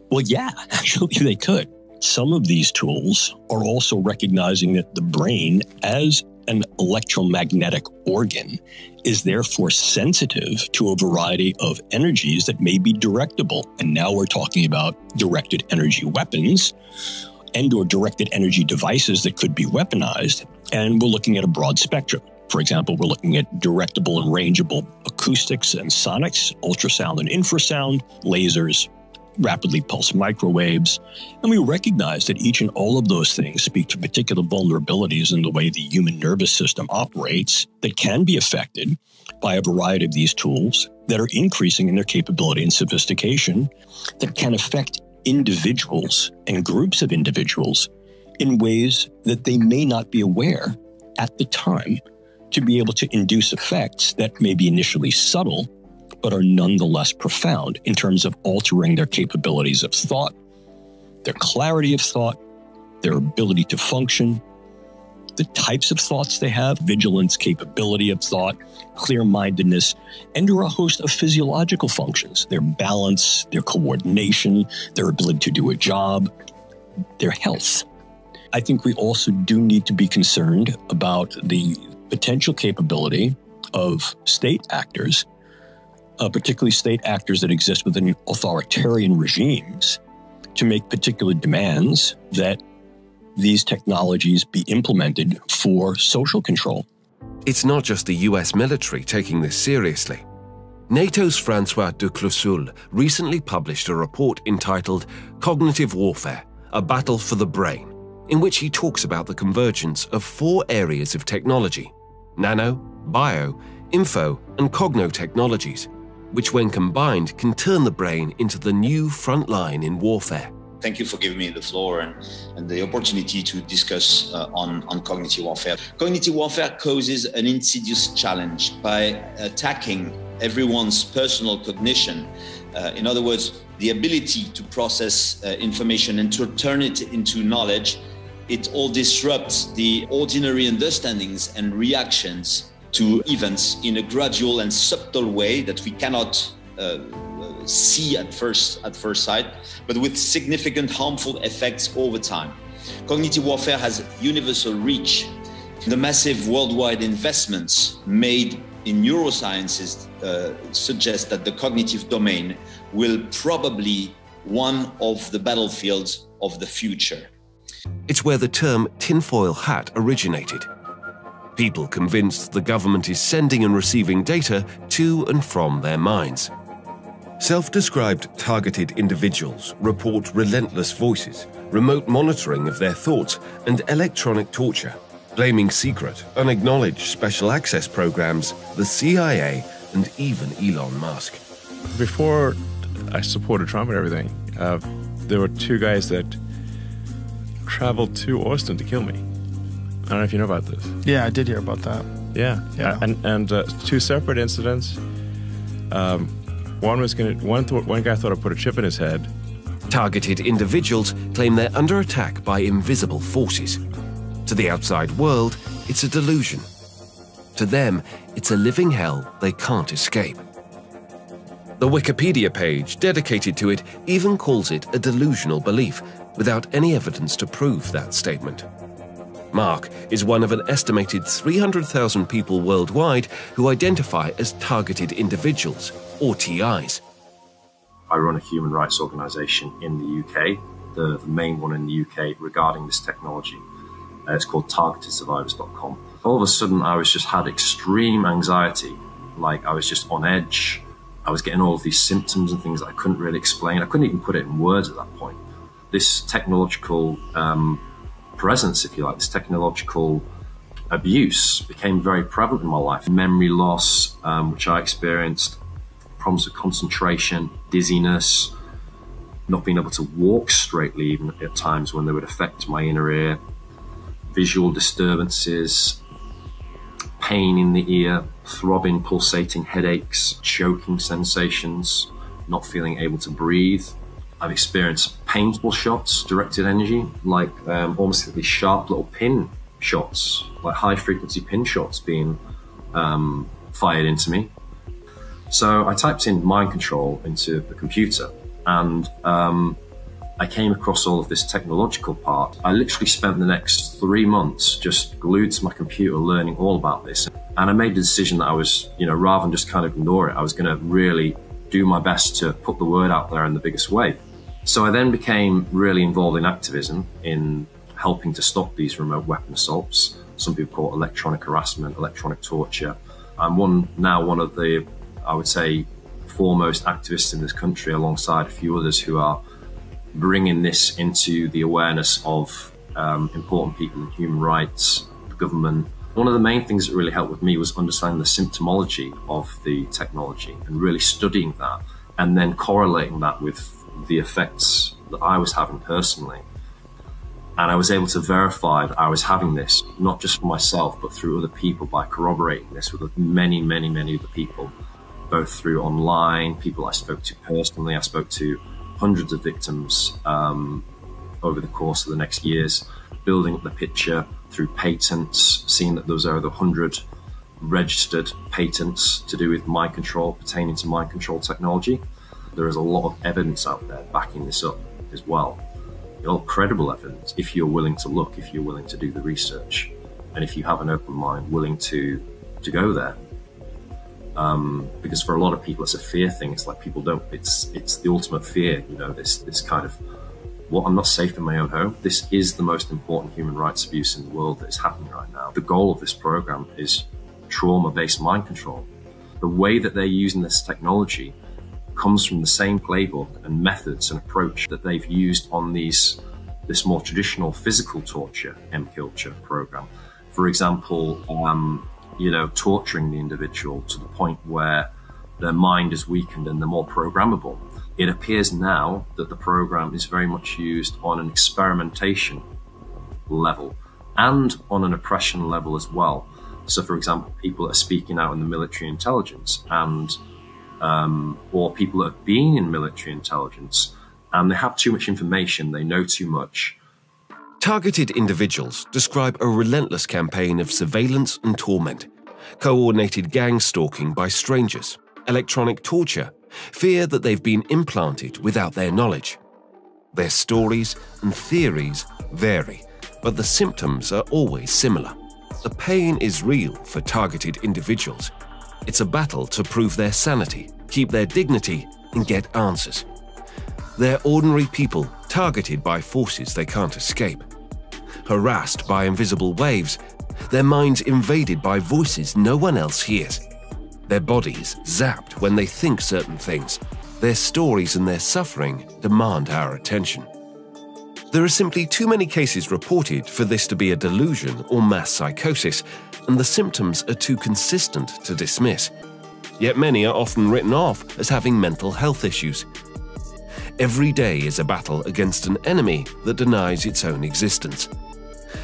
Well, yeah, actually they could. Some of these tools are also recognizing that the brain, as an electromagnetic organ, is therefore sensitive to a variety of energies that may be directable. And now we're talking about directed energy weapons and or directed energy devices that could be weaponized. And we're looking at a broad spectrum. For example, we're looking at directable and rangeable acoustics and sonics, ultrasound and infrasound, lasers, rapidly pulsed microwaves. And we recognize that each and all of those things speak to particular vulnerabilities in the way the human nervous system operates that can be affected by a variety of these tools that are increasing in their capability and sophistication that can affect individuals and groups of individuals in ways that they may not be aware at the time, to be able to induce effects that may be initially subtle, but are nonetheless profound in terms of altering their capabilities of thought, their clarity of thought, their ability to function, the types of thoughts they have, vigilance, capability of thought, clear-mindedness, and a host of physiological functions, their balance, their coordination, their ability to do a job, their health. I think we also do need to be concerned about the potential capability of state actors, particularly state actors that exist within authoritarian regimes, to make particular demands that these technologies be implemented for social control. It's not just the US military taking this seriously. NATO's François de Clouseul recently published a report entitled Cognitive Warfare, A Battle for the Brain, in which he talks about the convergence of 4 areas of technology: nano, bio, info, and cogno technologies, which when combined can turn the brain into the new front line in warfare. Thank you for giving me the floor and the opportunity to discuss on cognitive warfare. Cognitive warfare causes an insidious challenge by attacking everyone's personal cognition. In other words, the ability to process information and to turn it into knowledge. It all disrupts the ordinary understandings and reactions to events in a gradual and subtle way that we cannot see at first sight, but with significant harmful effects over time. Cognitive warfare has universal reach. The massive worldwide investments made in neurosciences suggests that the cognitive domain will probably one of the battlefields of the future. It's where the term tinfoil hat originated. People convinced the government is sending and receiving data to and from their minds. Self-described targeted individuals report relentless voices, remote monitoring of their thoughts, and electronic torture, blaming secret, unacknowledged special access programs, the CIA, and even Elon Musk. Before I supported Trump and everything, there were two guys that traveled to Austin to kill me. I don't know if you know about this. Yeah, I did hear about that. Yeah. And two separate incidents. One guy thought I put a chip in his head. Targeted individuals claim they're under attack by invisible forces. To the outside world, it's a delusion. To them, it's a living hell they can't escape. The Wikipedia page dedicated to it even calls it a delusional belief, without any evidence to prove that statement. Marc is one of an estimated 300,000 people worldwide who identify as targeted individuals, or TIs. I run a human rights organisation in the UK, the main one in the UK regarding this technology. It's called targetedsurvivors.com. All of a sudden, I just had extreme anxiety, like I was just on edge. I was getting all of these symptoms and things that I couldn't really explain. I couldn't even put it in words at that point. This technological presence, if you like, this technological abuse became very prevalent in my life. Memory loss, which I experienced, problems with concentration, dizziness, not being able to walk straightly even at times when they would affect my inner ear, visual disturbances, pain in the ear, throbbing, pulsating headaches, choking sensations, not feeling able to breathe. I've experienced painful shots, directed energy, like almost like these sharp little pin shots, like high frequency pin shots being fired into me. So I typed in mind control into the computer, and I came across all of this technological part. I literally spent the next 3 months just glued to my computer learning all about this. And I made the decision that I was, rather than just kind of ignore it, I was going to really do my best to put the word out there in the biggest way. So I then became really involved in activism, in helping to stop these remote weapon assaults. Some people call it electronic harassment, electronic torture. I'm one of the, I would say, foremost activists in this country, alongside a few others who are bringing this into the awareness of important people in human rights, the government. One of the main things that really helped with me was understanding the symptomology of the technology and really studying that, and then correlating that with the effects that I was having personally. And I was able to verify that I was having this, not just for myself, but through other people, by corroborating this with many, many, many other people, both through online, people I spoke to personally. I spoke to hundreds of victims over the course of the next years, building up the picture through patents, seeing that there was over 100 registered patents to do with mind control, pertaining to mind control technology. There is a lot of evidence out there backing this up as well. All credible evidence, if you're willing to look, if you're willing to do the research, and if you have an open mind, willing to go there. Because for a lot of people, it's a fear thing. It's like people don't, it's the ultimate fear, this kind of, well, I'm not safe in my own home. This is the most important human rights abuse in the world that is happening right now. The goal of this program is trauma-based mind control. The way that they're using this technology comes from the same playbook and methods and approach that they've used on this more traditional physical torture MKUlture program. For example, torturing the individual to the point where their mind is weakened and they're more programmable. It appears now that the program is very much used on an experimentation level and on an oppression level as well. So, for example, people that are speaking out in the military intelligence and or people that have been in military intelligence and they have too much information, they know too much. Targeted individuals describe a relentless campaign of surveillance and torment, coordinated gang stalking by strangers, electronic torture, fear that they've been implanted without their knowledge. Their stories and theories vary, but the symptoms are always similar. The pain is real for targeted individuals. It's a battle to prove their sanity, keep their dignity, and get answers. They're ordinary people targeted by forces they can't escape. Harassed by invisible waves, their minds invaded by voices no one else hears. Their bodies zapped when they think certain things. Their stories and their suffering demand our attention. There are simply too many cases reported for this to be a delusion or mass psychosis, and the symptoms are too consistent to dismiss. Yet many are often written off as having mental health issues. Every day is a battle against an enemy that denies its own existence.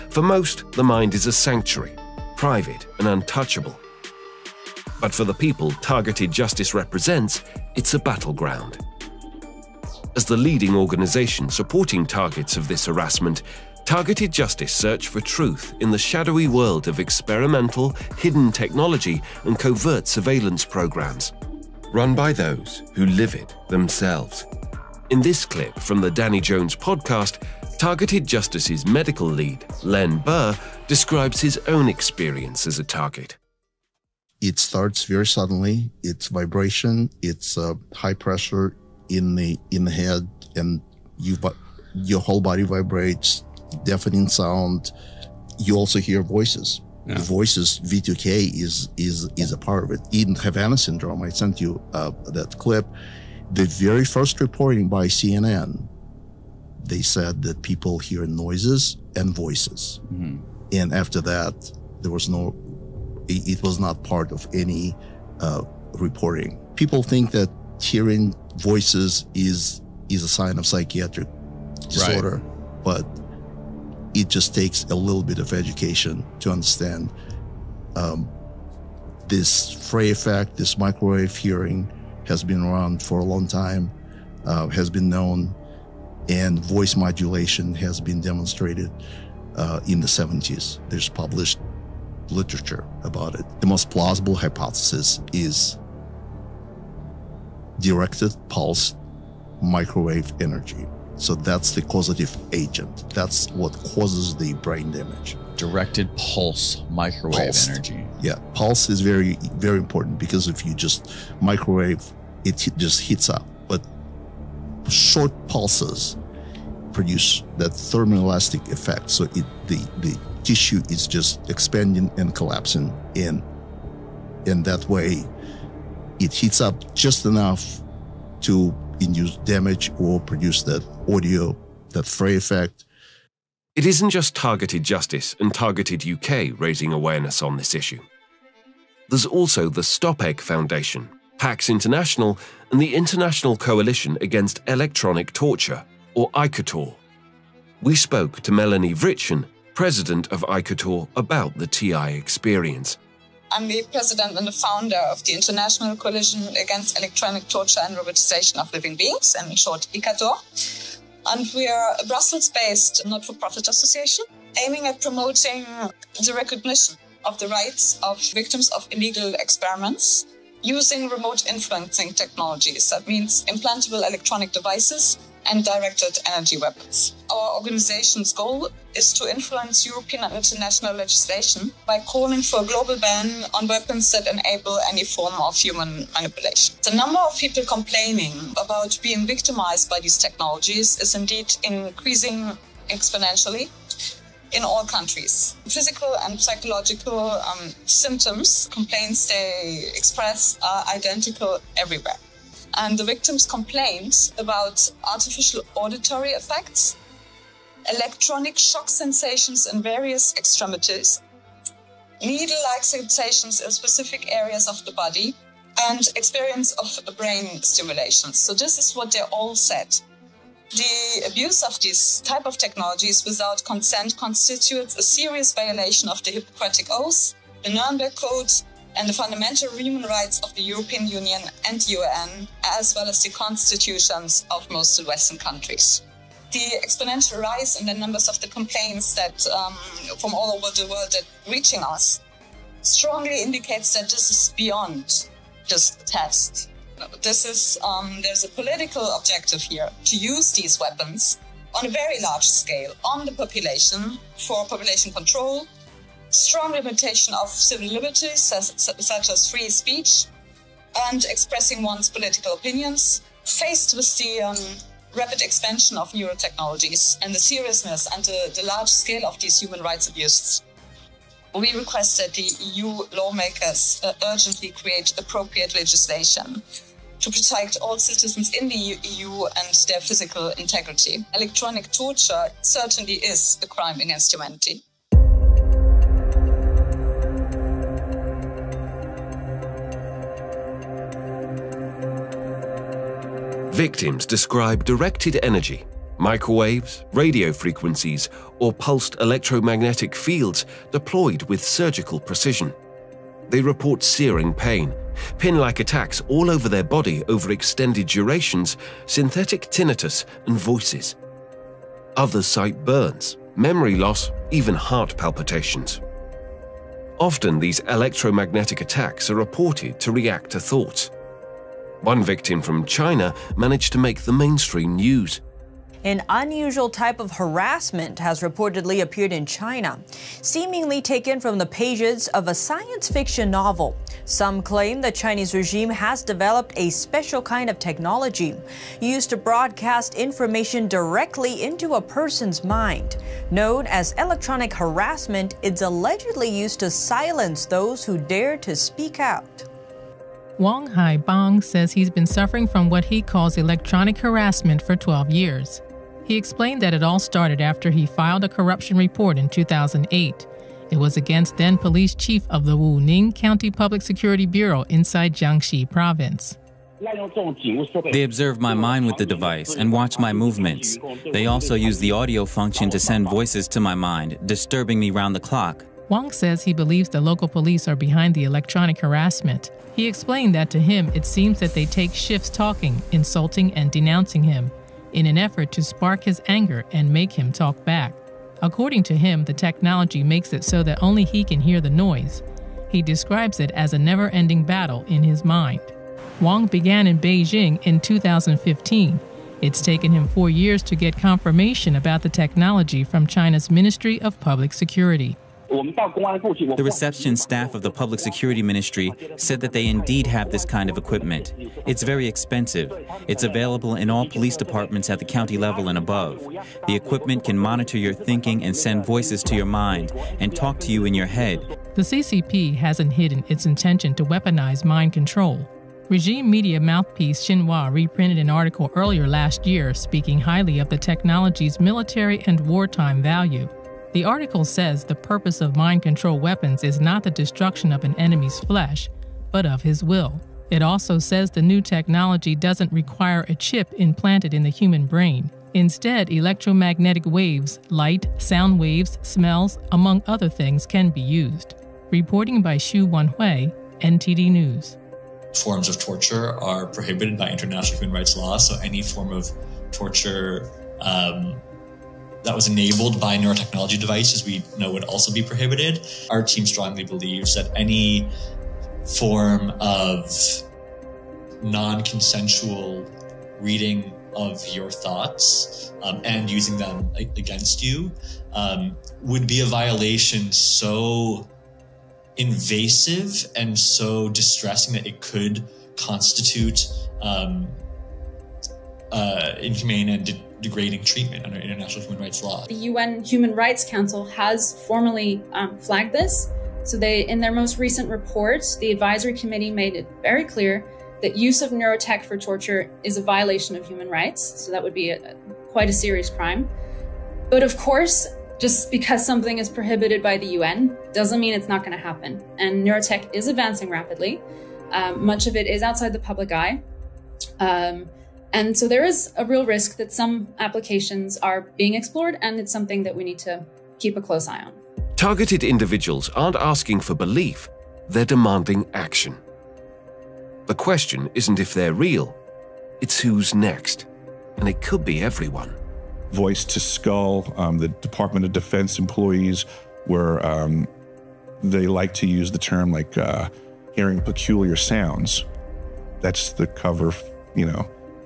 For most, the mind is a sanctuary, private and untouchable. But for the people targeted justice represents, it's a battleground. As the leading organization supporting targets of this harassment, Targeted Justice search for truth in the shadowy world of experimental, hidden technology and covert surveillance programs, run by those who live it themselves. In this clip from the Danny Jones podcast, Targeted Justice's medical lead, Len Burr, describes his own experience as a target. It starts very suddenly. It's vibration. It's high pressure in the head, and your whole body vibrates. Deafening sound. You also hear voices. Yeah. The voices, V2K is a part of it. In Havana syndrome, I sent you that clip. The very first reporting by CNN, they said that people hear noises and voices. Mm-hmm. And after that, there was it was not part of any reporting. People think that hearing voices is a sign of psychiatric disorder, right. But it just takes a little bit of education to understand this Frey effect, this microwave hearing has been around for a long time, has been known, and voice modulation has been demonstrated in the 70s. There's published literature about it. The most plausible hypothesis is directed pulse microwave energy. So that's the causative agent. That's what causes the brain damage. Directed pulse microwave energy. Yeah, pulse is very, very important because if you just microwave, it just heats up. But short pulses produce that thermoelastic effect. So the tissue is just expanding and collapsing in that way. It heats up just enough to induce damage or produce that audio, that Frey effect. It isn't just Targeted Justice and Targeted UK raising awareness on this issue. There's also the Stop Egg Foundation, PAX International, and the International Coalition Against Electronic Torture, or ICOTOR. We spoke to Melanie Vritchen, president of ICOTOR, about the TI experience. I'm the president and the founder of the International Coalition Against Electronic Torture and Robotization of Living Beings, in short, ICOTOR. And we are a Brussels-based not-for-profit association aiming at promoting the recognition of the rights of victims of illegal experiments using remote influencing technologies. That means implantable electronic devices and directed energy weapons. Our organization's goal is to influence European and international legislation by calling for a global ban on weapons that enable any form of human manipulation. The number of people complaining about being victimized by these technologies is indeed increasing exponentially in all countries. Physical and psychological symptoms, complaints they express are identical everywhere. And the victims' complaints about artificial auditory effects, electronic shock sensations in various extremities, needle-like sensations in specific areas of the body, and experience of brain stimulation. So this is what they all said. The abuse of these type of technologies without consent constitutes a serious violation of the Hippocratic Oath, the Nuremberg Code, and the fundamental human rights of the European Union and UN, as well as the constitutions of most Western countries. The exponential rise in the numbers of the complaints that from all over the world that reaching us strongly indicates that this is beyond just a test. This is there's a political objective here to use these weapons on a very large scale on the population for population control, strong limitation of civil liberties, such as free speech and expressing one's political opinions. Faced with the rapid expansion of neurotechnologies and the seriousness and the large scale of these human rights abuses, we request that the EU lawmakers urgently create appropriate legislation to protect all citizens in the EU and their physical integrity. Electronic torture certainly is a crime against humanity. Victims describe directed energy, microwaves, radio frequencies, or pulsed electromagnetic fields deployed with surgical precision. They report searing pain, pin-like attacks all over their body over extended durations, synthetic tinnitus, and voices. Others cite burns, memory loss, even heart palpitations. Often these electromagnetic attacks are reported to react to thoughts. One victim from China managed to make the mainstream news. An unusual type of harassment has reportedly appeared in China, seemingly taken from the pages of a science fiction novel. Some claim the Chinese regime has developed a special kind of technology used to broadcast information directly into a person's mind. Known as electronic harassment, it's allegedly used to silence those who dare to speak out. Wang Haibang says he's been suffering from what he calls electronic harassment for 12 years. He explained that it all started after he filed a corruption report in 2008. It was against then police chief of the Wuning County Public Security Bureau inside Jiangxi province. They observe my mind with the device and watch my movements. They also use the audio function to send voices to my mind, disturbing me round the clock. Wang says he believes the local police are behind the electronic harassment. He explained that to him it seems that they take shifts talking, insulting, and denouncing him in an effort to spark his anger and make him talk back. According to him, the technology makes it so that only he can hear the noise. He describes it as a never-ending battle in his mind. Wang began in Beijing in 2015. It's taken him 4 years to get confirmation about the technology from China's Ministry of Public Security. The reception staff of the Public Security Ministry said that they indeed have this kind of equipment. It's very expensive. It's available in all police departments at the county level and above. The equipment can monitor your thinking and send voices to your mind and talk to you in your head. The CCP hasn't hidden its intention to weaponize mind control. Regime media mouthpiece Xinhua reprinted an article earlier last year speaking highly of the technology's military and wartime value. The article says the purpose of mind control weapons is not the destruction of an enemy's flesh, but of his will. It also says the new technology doesn't require a chip implanted in the human brain. Instead, electromagnetic waves, light, sound waves, smells, among other things, can be used. Reporting by Xu Wenhui, NTD News. Forms of torture are prohibited by international human rights law, so any form of torture that was enabled by neurotechnology devices, we know would also be prohibited. Our team strongly believes that any form of non-consensual reading of your thoughts and using them against you would be a violation so invasive and so distressing that it could constitute inhumane and degrading treatment under international human rights law. The UN Human Rights Council has formally flagged this. So in their most recent report, the advisory committee made it very clear that use of neurotech for torture is a violation of human rights. So that would be quite a serious crime. But of course, just because something is prohibited by the UN doesn't mean it's not going to happen. And neurotech is advancing rapidly. Much of it is outside the public eye. And so there is a real risk that some applications are being explored, and it's something that we need to keep a close eye on. Targeted individuals aren't asking for belief, they're demanding action. The question isn't if they're real, it's who's next. And it could be everyone. Voice to Skull, the Department of Defense employees, where they like to use the term like hearing peculiar sounds. That's the cover,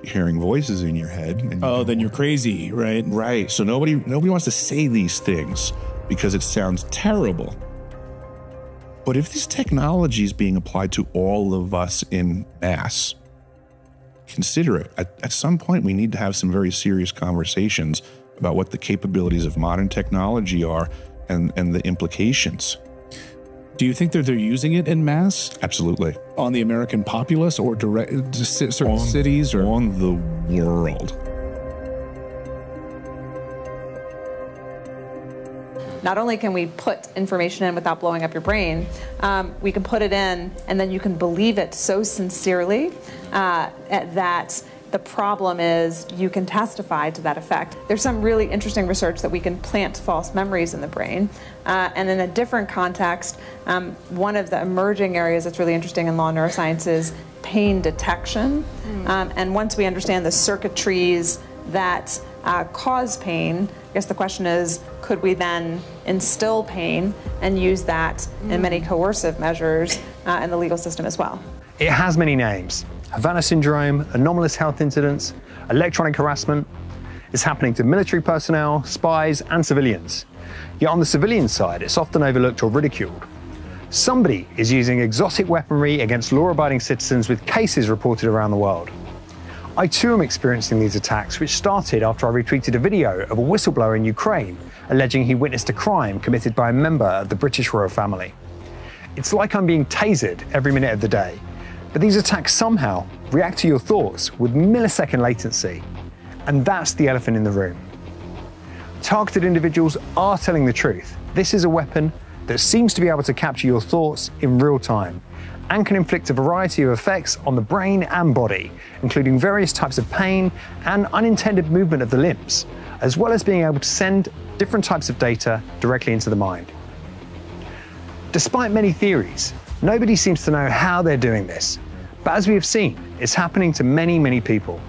hearing voices in your head. And then you're crazy, right? Right. So nobody wants to say these things because it sounds terrible. But if this technology is being applied to all of us in mass, consider it. At some point, we need to have some very serious conversations about what the capabilities of modern technology are and the implications. Do you think that they're using it en masse? Absolutely. On the American populace or direct to certain cities? Or on the world. Not only can we put information in without blowing up your brain, we can put it in and then you can believe it so sincerely that the problem is you can testify to that effect. There's some really interesting research that we can plant false memories in the brain. And in a different context, one of the emerging areas that's really interesting in law neuroscience is pain detection. And once we understand the circuitries that cause pain, I guess the question is, could we then instill pain and use that in many coercive measures in the legal system as well? It has many names. Havana syndrome, anomalous health incidents, electronic harassment. It's happening to military personnel, spies, and civilians. Yet on the civilian side, it's often overlooked or ridiculed. Somebody is using exotic weaponry against law-abiding citizens with cases reported around the world. I too am experiencing these attacks, which started after I retweeted a video of a whistleblower in Ukraine alleging he witnessed a crime committed by a member of the British royal family. It's like I'm being tasered every minute of the day, but these attacks somehow react to your thoughts with millisecond latency, and that's the elephant in the room. Targeted individuals are telling the truth. This is a weapon that seems to be able to capture your thoughts in real time and can inflict a variety of effects on the brain and body, including various types of pain and unintended movement of the limbs, as well as being able to send different types of data directly into the mind. Despite many theories, nobody seems to know how they're doing this, but as we have seen, it's happening to many, many people.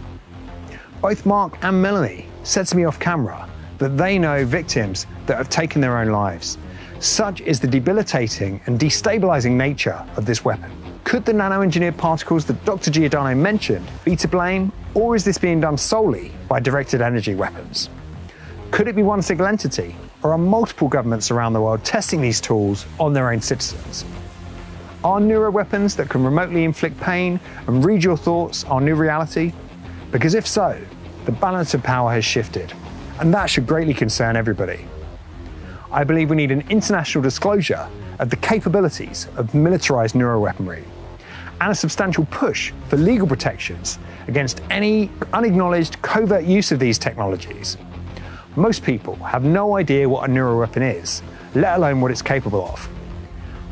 Both Marc and Melanie said to me off camera that they know victims that have taken their own lives. Such is the debilitating and destabilizing nature of this weapon. Could the nano-engineered particles that Dr. Giordano mentioned be to blame, or is this being done solely by directed energy weapons? Could it be one single entity, or are multiple governments around the world testing these tools on their own citizens? Are neuroweapons that can remotely inflict pain and read your thoughts our new reality? Because if so, the balance of power has shifted, and that should greatly concern everybody. I believe we need an international disclosure of the capabilities of militarized neuroweaponry and a substantial push for legal protections against any unacknowledged covert use of these technologies. Most people have no idea what a neuroweapon is, let alone what it's capable of.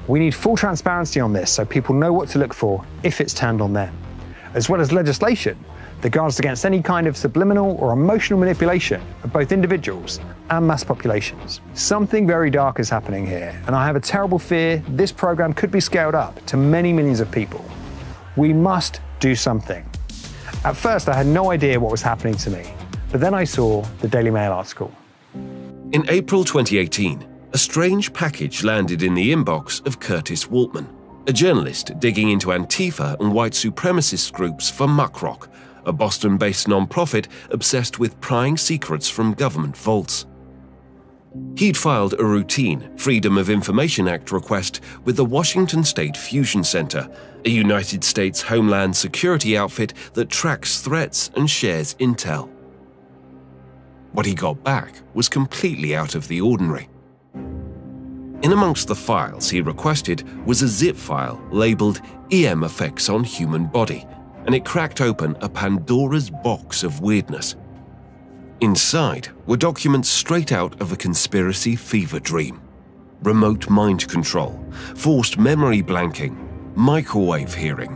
We need full transparency on this so people know what to look for if it's turned on them, as well as legislation that guards against any kind of subliminal or emotional manipulation of both individuals and mass populations. Something very dark is happening here, and I have a terrible fear this program could be scaled up to many millions of people. We must do something. At first, I had no idea what was happening to me, but then I saw the Daily Mail article. In April 2018, a strange package landed in the inbox of Curtis Waltman, a journalist digging into Antifa and white supremacist groups for Muckrock, a Boston-based non-profit obsessed with prying secrets from government vaults. He'd filed a routine Freedom of Information Act request with the Washington State Fusion Center, a United States Homeland Security outfit that tracks threats and shares intel. What he got back was completely out of the ordinary. In amongst the files he requested was a zip file labeled EM Effects on Human Body, and it cracked open a Pandora's box of weirdness. Inside were documents straight out of a conspiracy fever dream. Remote mind control, forced memory blanking, microwave hearing.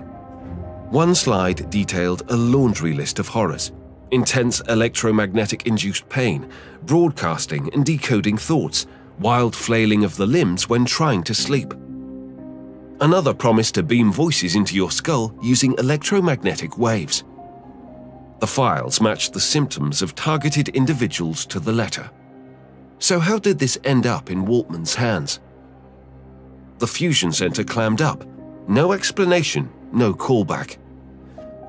One slide detailed a laundry list of horrors: intense electromagnetic-induced pain, broadcasting and decoding thoughts, wild flailing of the limbs when trying to sleep. Another promised to beam voices into your skull using electromagnetic waves. The files matched the symptoms of targeted individuals to the letter. So how did this end up in Waltman's hands? The Fusion Center clammed up. No explanation, no callback.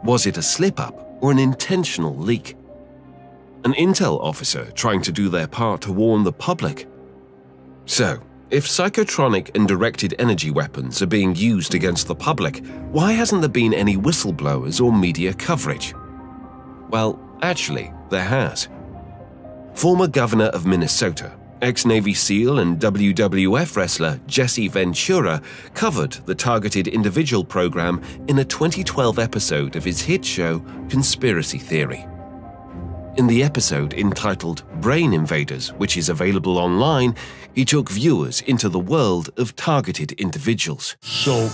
Was it a slip-up or an intentional leak? An intel officer trying to do their part to warn the public? So, If psychotronic and directed energy weapons are being used against the public, why hasn't there been any whistleblowers or media coverage? Well, actually, there has. Former governor of Minnesota, ex-Navy SEAL and WWF wrestler Jesse Ventura covered the targeted individual program in a 2012 episode of his hit show Conspiracy Theory. In the episode entitled Brain Invaders, which is available online, he took viewers into the world of targeted individuals. So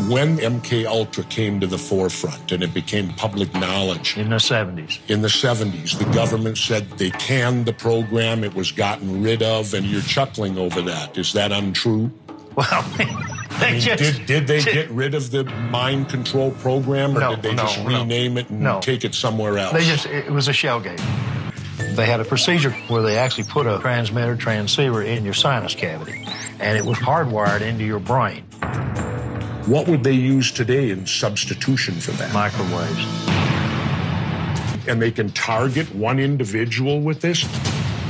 when MK Ultra came to the forefront and it became public knowledge in the 70s, the government said they canned the program, it was gotten rid of, and you're chuckling over that. Is that untrue? Well, did they get rid of the mind control program, or did they just rename it and take it somewhere else? It was a shell game. They had a procedure where they actually put a transmitter transceiver in your sinus cavity, and it was hardwired into your brain. What would they use today in substitution for that? Microwaves. And they can target one individual with this?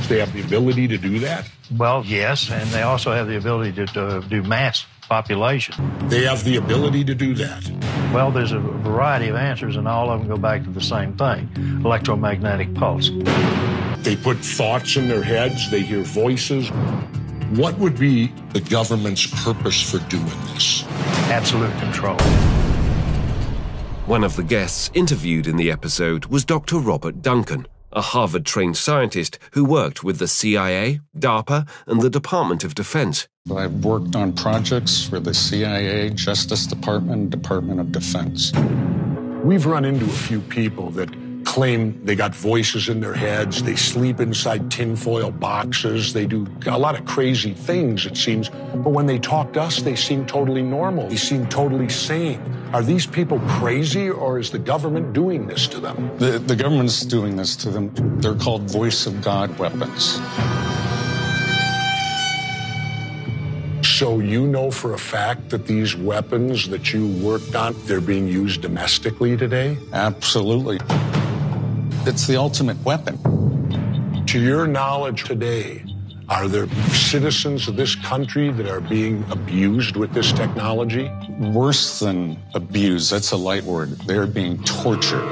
They have the ability to do that? Well, yes, and they also have the ability to do mass population. They have the ability to do that? Well, there's a variety of answers, and all of them go back to the same thing, electromagnetic pulse. They put thoughts in their heads, they hear voices. What would be the government's purpose for doing this? Absolute control. One of the guests interviewed in the episode was Dr. Robert Duncan, a Harvard-trained scientist who worked with the CIA, DARPA, and the Department of Defense. I've worked on projects for the CIA, Justice Department, Department of Defense. We've run into a few people that claim they got voices in their heads, they sleep inside tinfoil boxes, they do a lot of crazy things, it seems. But when they talk to us, they seem totally normal. They seem totally sane. Are these people crazy, or is the government doing this to them? The government's doing this to them. They're called voice of God weapons. So you know for a fact that these weapons that you worked on, they're being used domestically today? Absolutely. It's the ultimate weapon. To your knowledge today, are there citizens of this country that are being abused with this technology? Worse than abused, that's a light word. They're being tortured.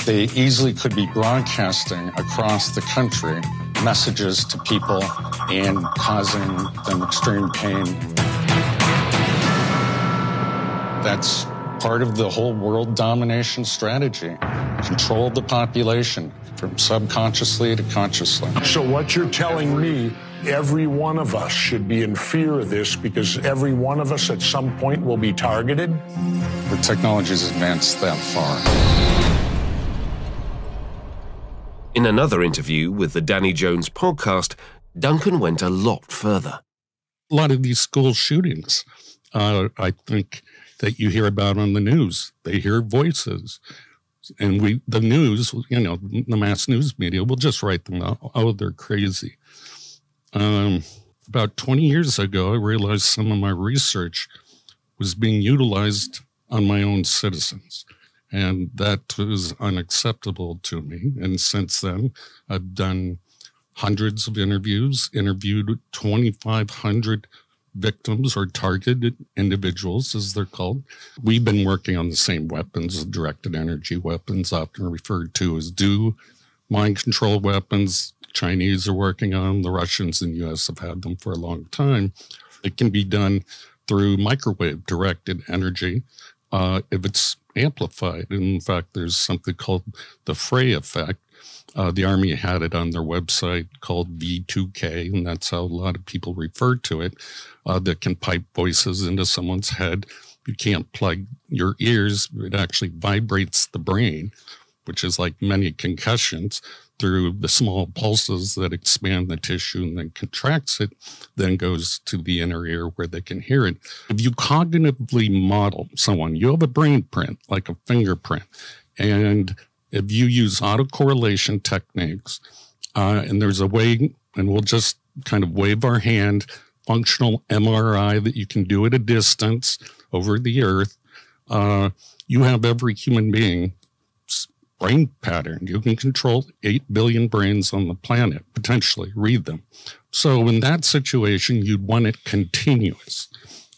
They easily could be broadcasting across the country messages to people and causing them extreme pain. That's part of the whole world domination strategy. Control the population from subconsciously to consciously. So what you're telling me, every one of us should be in fear of this because every one of us at some point will be targeted? The technology's advanced that far. In another interview with the Danny Jones podcast, Duncan went a lot further. A lot of these school shootings, I think that you hear about on the news. They hear voices. And the news, the mass news media will just write them out. Oh, they're crazy. About 20 years ago, I realized some of my research was being utilized on my own citizens. And that was unacceptable to me. And since then, I've done hundreds of interviews, interviewed 2,500 victims or targeted individuals, as they're called. We've been working on the same weapons, directed energy weapons, often referred to as mind control weapons. Chinese are working on them. The Russians and U.S. have had them for a long time. It can be done through microwave directed energy if it's amplified. In fact, there's something called the Frey effect. The Army had it on their website called V2K, and that's how a lot of people refer to it, that can pipe voices into someone's head. You can't plug your ears. It actually vibrates the brain, which is like many concussions, through the small pulses that expand the tissue and then contracts it, then goes to the inner ear where they can hear it. If you cognitively model someone, you have a brain print, like a fingerprint, and if you use autocorrelation techniques, and there's a way, and we'll just kind of wave our hand, functional MRI that you can do at a distance over the earth, you have every human being brain pattern. You can control 8 billion brains on the planet, potentially, read them. So in that situation, you'd want it continuous,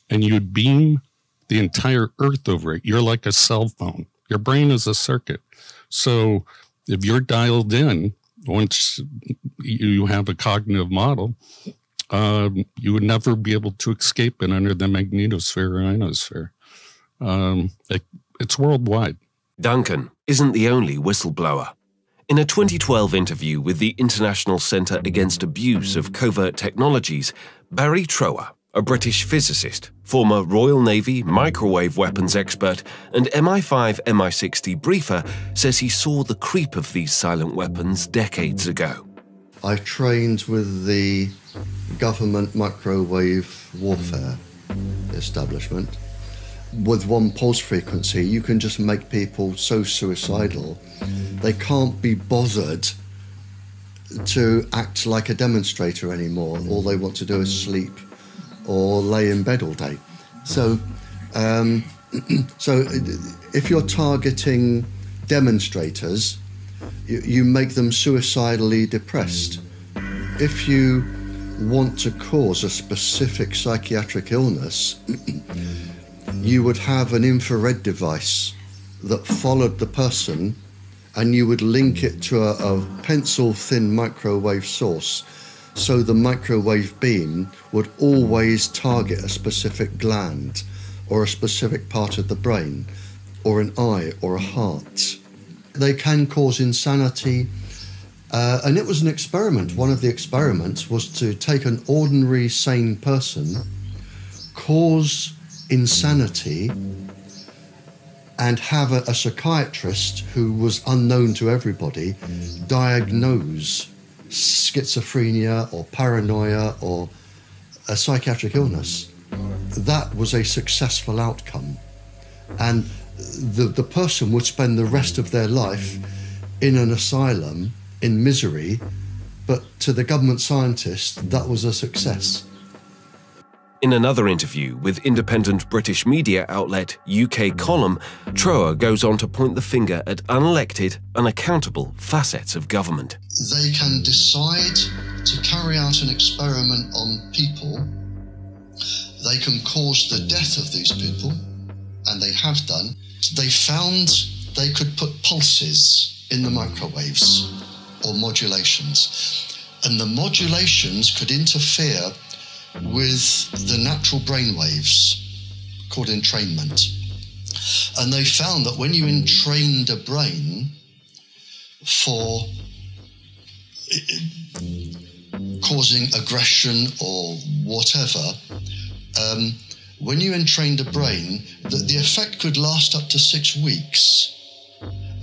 and you'd beam the entire Earth over it. You're like a cell phone. Your brain is a circuit. So if you're dialed in, once you have a cognitive model, you would never be able to escape it under the magnetosphere or ionosphere. It's worldwide. Duncan isn't the only whistleblower. In a 2012 interview with the International Centre Against Abuse of Covert Technologies, Barry Trower, a British physicist, former Royal Navy microwave weapons expert, and MI5 MI6 debriefer, says he saw the creep of these silent weapons decades ago. I trained with the government microwave warfare establishment. With one pulse frequency, you can just make people so suicidal, they can't be bothered to act like a demonstrator anymore. All they want to do is sleep or lay in bed all day. So, if you're targeting demonstrators, you make them suicidally depressed. If you want to cause a specific psychiatric illness, you would have an infrared device that followed the person, and you would link it to a pencil-thin microwave source, so the microwave beam would always target a specific gland or a specific part of the brain or an eye or a heart. They can cause insanity, and it was an experiment. One of the experiments was to take an ordinary sane person, cause insanity, and have a psychiatrist who was unknown to everybody diagnose schizophrenia or paranoia or a psychiatric illness. That was a successful outcome, and the person would spend the rest of their life in an asylum in misery, but to the government scientists that was a success. In another interview with independent British media outlet UK Column, Trower goes on to point the finger at unelected, unaccountable facets of government. They can decide to carry out an experiment on people. They can cause the death of these people, and they have done. They found they could put pulses in the microwaves, or modulations, and the modulations could interfere with the natural brain waves, called entrainment. And they found that when you entrained a brain for causing aggression or whatever, when you entrained a brain, the effect could last up to 6 weeks.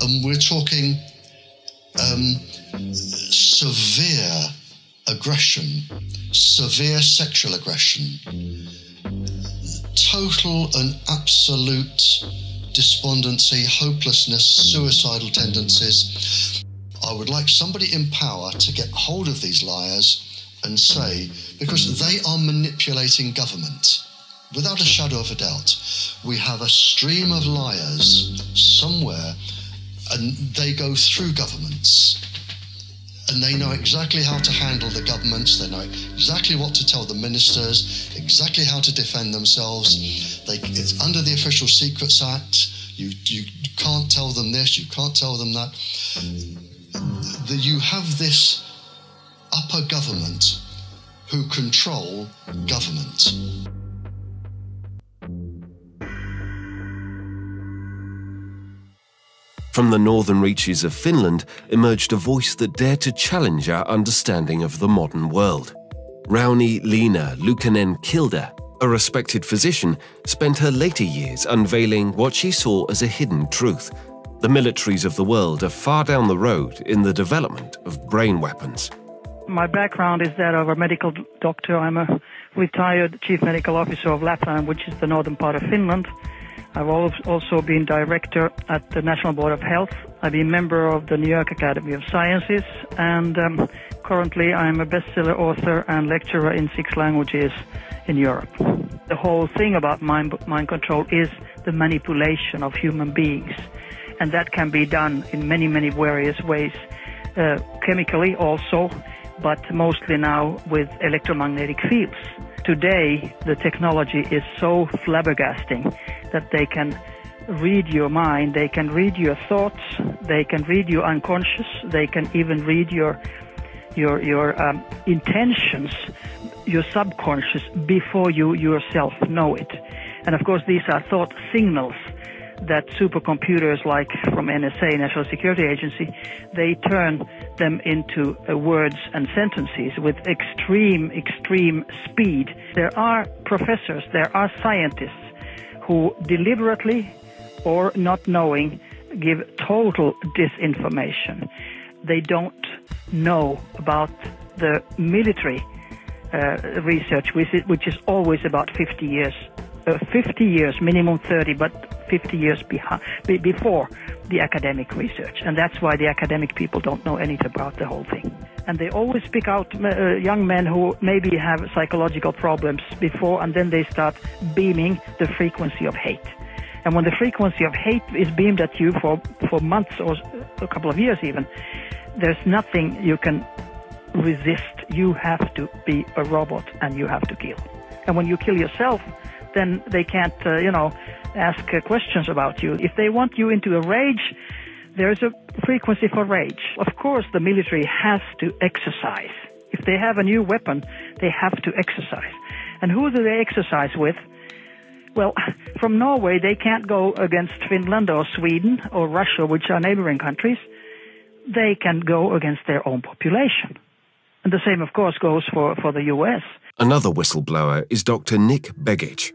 And we're talking severe aggression, severe sexual aggression, total and absolute despondency, hopelessness, suicidal tendencies. I would like somebody in power to get hold of these liars and say, because they are manipulating government, without a shadow of a doubt. We have a stream of liars somewhere, and they go through governments. And they know exactly how to handle the governments, they know exactly what to tell the ministers, exactly how to defend themselves. It's under the Official Secrets Act. You can't tell them this, you can't tell them that. You have this upper government who control government. From the northern reaches of Finland emerged a voice that dared to challenge our understanding of the modern world. Rauni-Leena Luukkonen-Kilde, a respected physician, spent her later years unveiling what she saw as a hidden truth. The militaries of the world are far down the road in the development of brain weapons. My background is that of a medical doctor. I'm a retired chief medical officer of Lapland, which is the northern part of Finland. I've also been director at the National Board of Health. I've been member of the New York Academy of Sciences, and currently I'm a bestseller author and lecturer in 6 languages in Europe. The whole thing about mind control is the manipulation of human beings. And that can be done in many, many various ways, chemically also, but mostly now with electromagnetic fields. Today, the technology is so flabbergasting that they can read your mind, they can read your thoughts, they can read your unconscious, they can even read your intentions, your subconscious, before you yourself know it. And of course, these are thought signals that supercomputers like from NSA, National Security Agency, they turn them into words and sentences with extreme speed. There are professors, there are scientists who deliberately or not knowing give total disinformation. They don't know about the military research, which is always about 50 years. 50 years, minimum 30, but 50 years before the academic research. And that's why the academic people don't know anything about the whole thing. And they always pick out young men who maybe have psychological problems before, and then they start beaming the frequency of hate. And when the frequency of hate is beamed at you for months or a couple of years even, there's nothing you can resist. You have to be a robot and you have to kill. And when you kill yourself, then they can't, ask questions about you. If they want you into a rage, there's a frequency for rage. Of course, the military has to exercise. If they have a new weapon, they have to exercise. And who do they exercise with? Well, from Norway, they can't go against Finland or Sweden or Russia, which are neighboring countries. They can go against their own population. And the same, of course, goes for the US. Another whistleblower is Dr. Nick Begich,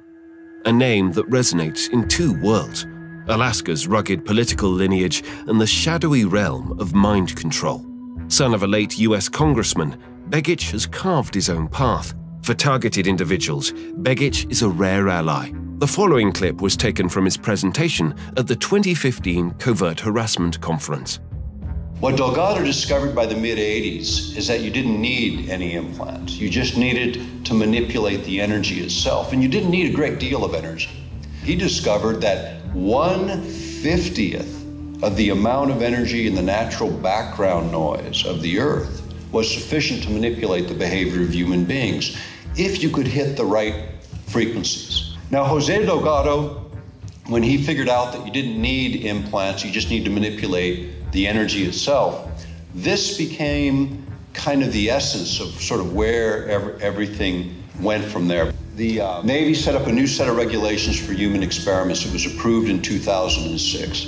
a name that resonates in two worlds: Alaska's rugged political lineage and the shadowy realm of mind control. Son of a late US congressman, Begich has carved his own path. For targeted individuals, Begich is a rare ally. The following clip was taken from his presentation at the 2015 Covert Harassment Conference. What Delgado discovered by the mid-'80s is that you didn't need any implants. You just needed to manipulate the energy itself, and you didn't need a great deal of energy. He discovered that 1/50th of the amount of energy in the natural background noise of the Earth was sufficient to manipulate the behavior of human beings if you could hit the right frequencies. Now, Jose Delgado, when he figured out that you didn't need implants, you just need to manipulate the energy itself, this became kind of the essence of sort of where everything went from there. The Navy set up a new set of regulations for human experiments. It was approved in 2006.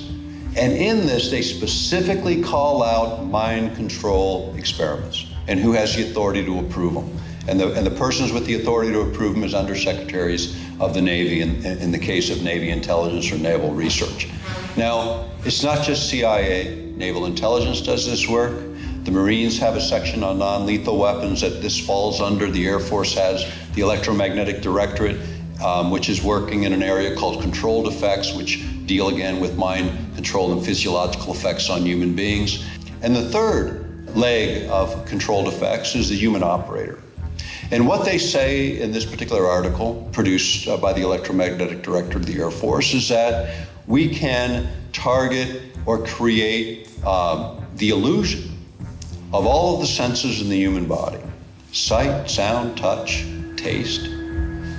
And in this, they specifically call out mind control experiments and who has the authority to approve them. And the persons with the authority to approve them is undersecretaries of the Navy in the case of Navy intelligence or naval research. Now, it's not just CIA. Naval intelligence does this work. The Marines have a section on non-lethal weapons that this falls under. The Air Force has the Electromagnetic Directorate, which is working in an area called controlled effects, which deal again with mind control and physiological effects on human beings. And the third leg of controlled effects is the human operator. And what they say in this particular article, produced by the Electromagnetic Directorate of the Air Force, is that we can target or create the illusion of all of the senses in the human body, sight, sound, touch, taste,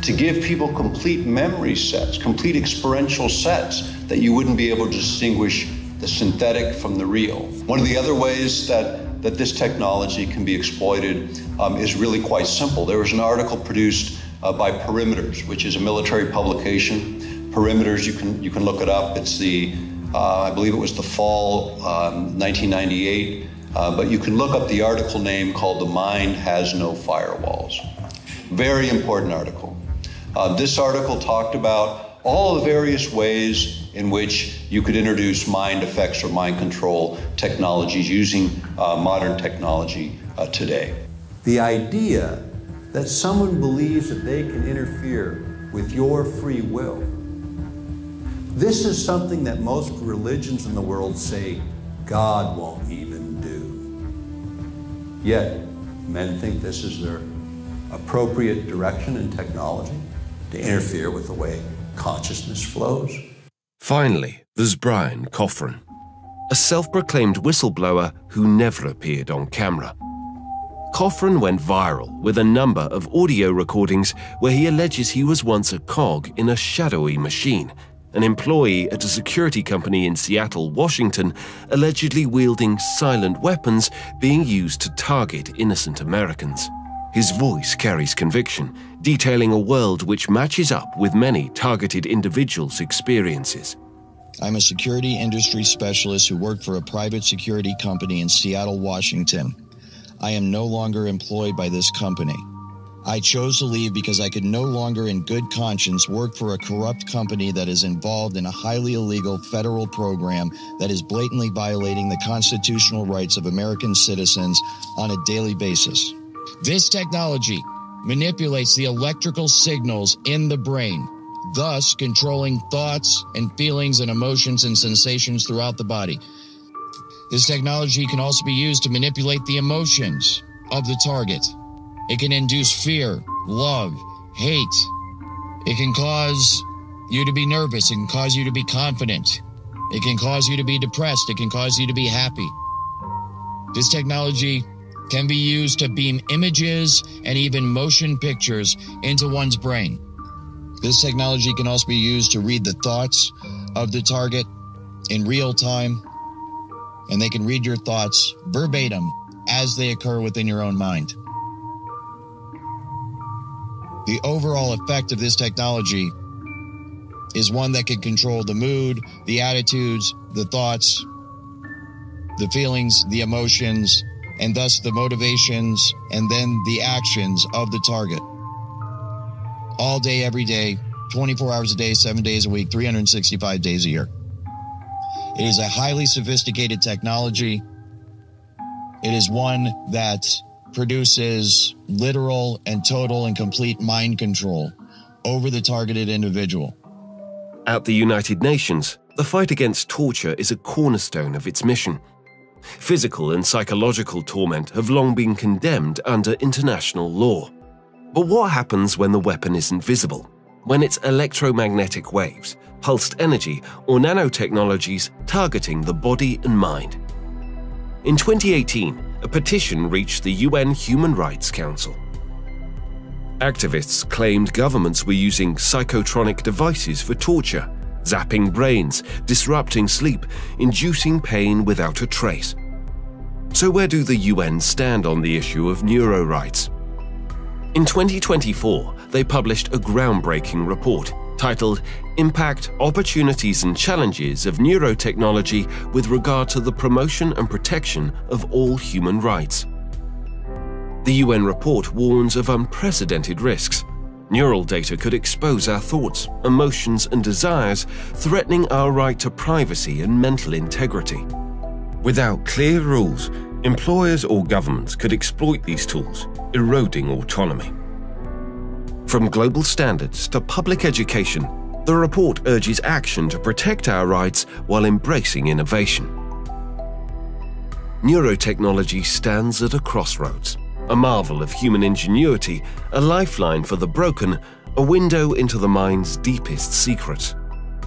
to give people complete memory sets, complete experiential sets that you wouldn't be able to distinguish the synthetic from the real. One of the other ways that this technology can be exploited is really quite simple. There was an article produced by Perimeters, which is a military publication. Perimeters, you can look it up. It's the I believe it was the fall 1998, but you can look up the article name called "The Mind Has No Firewalls." Very important article. This article talked about all the various ways in which you could introduce mind effects or mind control technologies using modern technology today. The idea that someone believes that they can interfere with your free will, this is something that most religions in the world say God won't even do. Yet, men think this is their appropriate direction in technology to interfere with the way consciousness flows. Finally, there's Brian Coffrin. a self-proclaimed whistleblower who never appeared on camera. Cochran went viral with a number of audio recordings where he alleges he was once a cog in a shadowy machine, an employee at a security company in Seattle, Washington, allegedly wielding silent weapons being used to target innocent Americans. His voice carries conviction, detailing a world which matches up with many targeted individuals' experiences. I'm a security industry specialist who worked for a private security company in Seattle, Washington. I am no longer employed by this company. I chose to leave because I could no longer in good conscience work for a corrupt company that is involved in a highly illegal federal program that is blatantly violating the constitutional rights of American citizens on a daily basis. This technology manipulates the electrical signals in the brain, thus controlling thoughts and feelings and emotions and sensations throughout the body. This technology can also be used to manipulate the emotions of the target. It can induce fear, love, hate. It can cause you to be nervous. It can cause you to be confident. It can cause you to be depressed. It can cause you to be happy. This technology can be used to beam images and even motion pictures into one's brain. This technology can also be used to read the thoughts of the target in real time, and they can read your thoughts verbatim as they occur within your own mind. The overall effect of this technology is one that can control the mood, the attitudes, the thoughts, the feelings, the emotions, and thus the motivations, and then the actions of the target. All day, every day, 24 hours a day, 7 days a week, 365 days a year. It is a highly sophisticated technology. It is one that produces literal and total and complete mind control over the targeted individual. At the United Nations, the fight against torture is a cornerstone of its mission. Physical and psychological torment have long been condemned under international law. But what happens when the weapon isn't visible? When it's electromagnetic waves, pulsed energy, or nanotechnologies targeting the body and mind? In 2018, a petition reached the UN Human Rights Council. Activists claimed governments were using psychotronic devices for torture, zapping brains, disrupting sleep, inducing pain without a trace. So where do the UN stand on the issue of neuro rights? In 2024, they published a groundbreaking report titled Impact, Opportunities and Challenges of Neurotechnology with Regard to the Promotion and Protection of All Human Rights. The UN report warns of unprecedented risks. Neural data could expose our thoughts, emotions and desires, threatening our right to privacy and mental integrity. Without clear rules, employers or governments could exploit these tools, eroding autonomy. From global standards to public education, the report urges action to protect our rights while embracing innovation. Neurotechnology stands at a crossroads, a marvel of human ingenuity, a lifeline for the broken, a window into the mind's deepest secrets.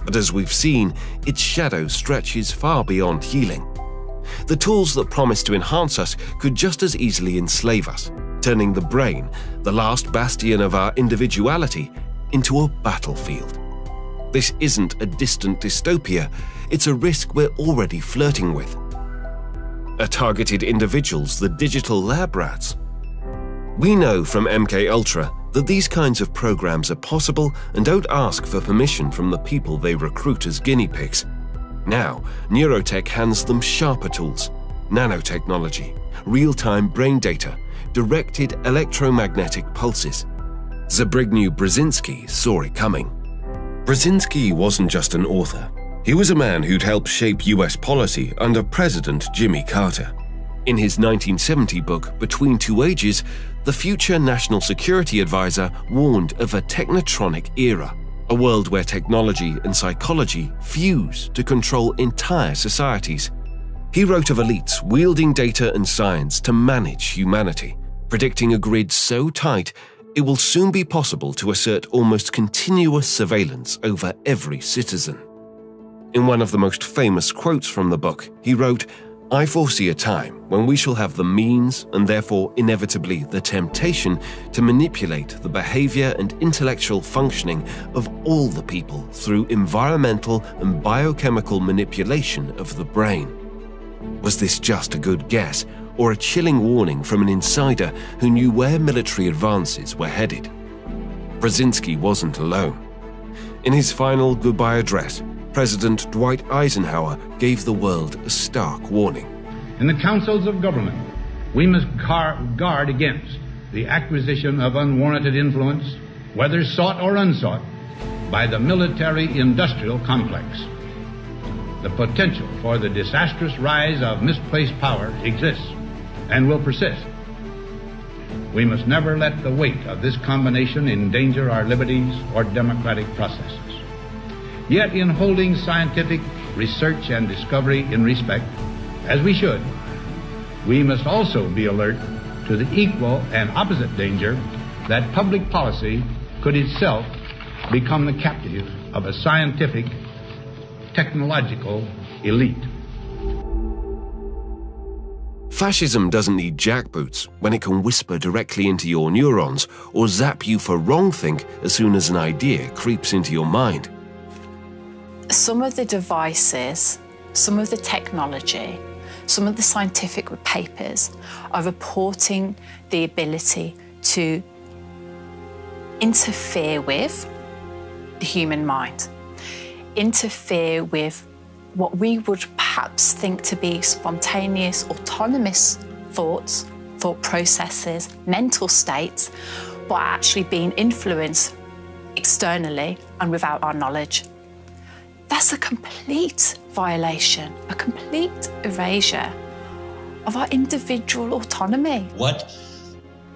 But as we've seen, its shadow stretches far beyond healing. The tools that promise to enhance us could just as easily enslave us, turning the brain, the last bastion of our individuality, into a battlefield. This isn't a distant dystopia, it's a risk we're already flirting with. Are targeted individuals the digital lab rats? We know from MKUltra that these kinds of programs are possible and don't ask for permission from the people they recruit as guinea pigs. Now, neurotech hands them sharper tools, nanotechnology, real-time brain data, directed electromagnetic pulses. Zbigniew Brzezinski saw it coming. Brzezinski wasn't just an author. He was a man who'd helped shape US policy under President Jimmy Carter. In his 1970 book, Between Two Ages, the future National Security Advisor warned of a technotronic era, a world where technology and psychology fuse to control entire societies. He wrote of elites wielding data and science to manage humanity, predicting a grid so tight it will soon be possible to assert almost continuous surveillance over every citizen. In one of the most famous quotes from the book, he wrote, "I foresee a time when we shall have the means and therefore inevitably the temptation to manipulate the behavior and intellectual functioning of all the people through environmental and biochemical manipulation of the brain." Was this just a good guess or a chilling warning from an insider who knew where military advances were headed? Brzezinski wasn't alone. In his final goodbye address, President Dwight Eisenhower gave the world a stark warning. In the councils of government, we must guard against the acquisition of unwarranted influence, whether sought or unsought, by the military-industrial complex. The potential for the disastrous rise of misplaced power exists and will persist. We must never let the weight of this combination endanger our liberties or democratic processes. Yet in holding scientific research and discovery in respect, as we should, we must also be alert to the equal and opposite danger that public policy could itself become the captive of a scientific, technological elite. Fascism doesn't need jackboots when it can whisper directly into your neurons or zap you for wrongthink as soon as an idea creeps into your mind. Some of the devices, some of the technology, some of the scientific papers are reporting the ability to interfere with the human mind, interfere with what we would perhaps think to be spontaneous, autonomous thoughts, thought processes, mental states, but are actually being influenced externally and without our knowledge. That's a complete violation, a complete erasure of our individual autonomy. What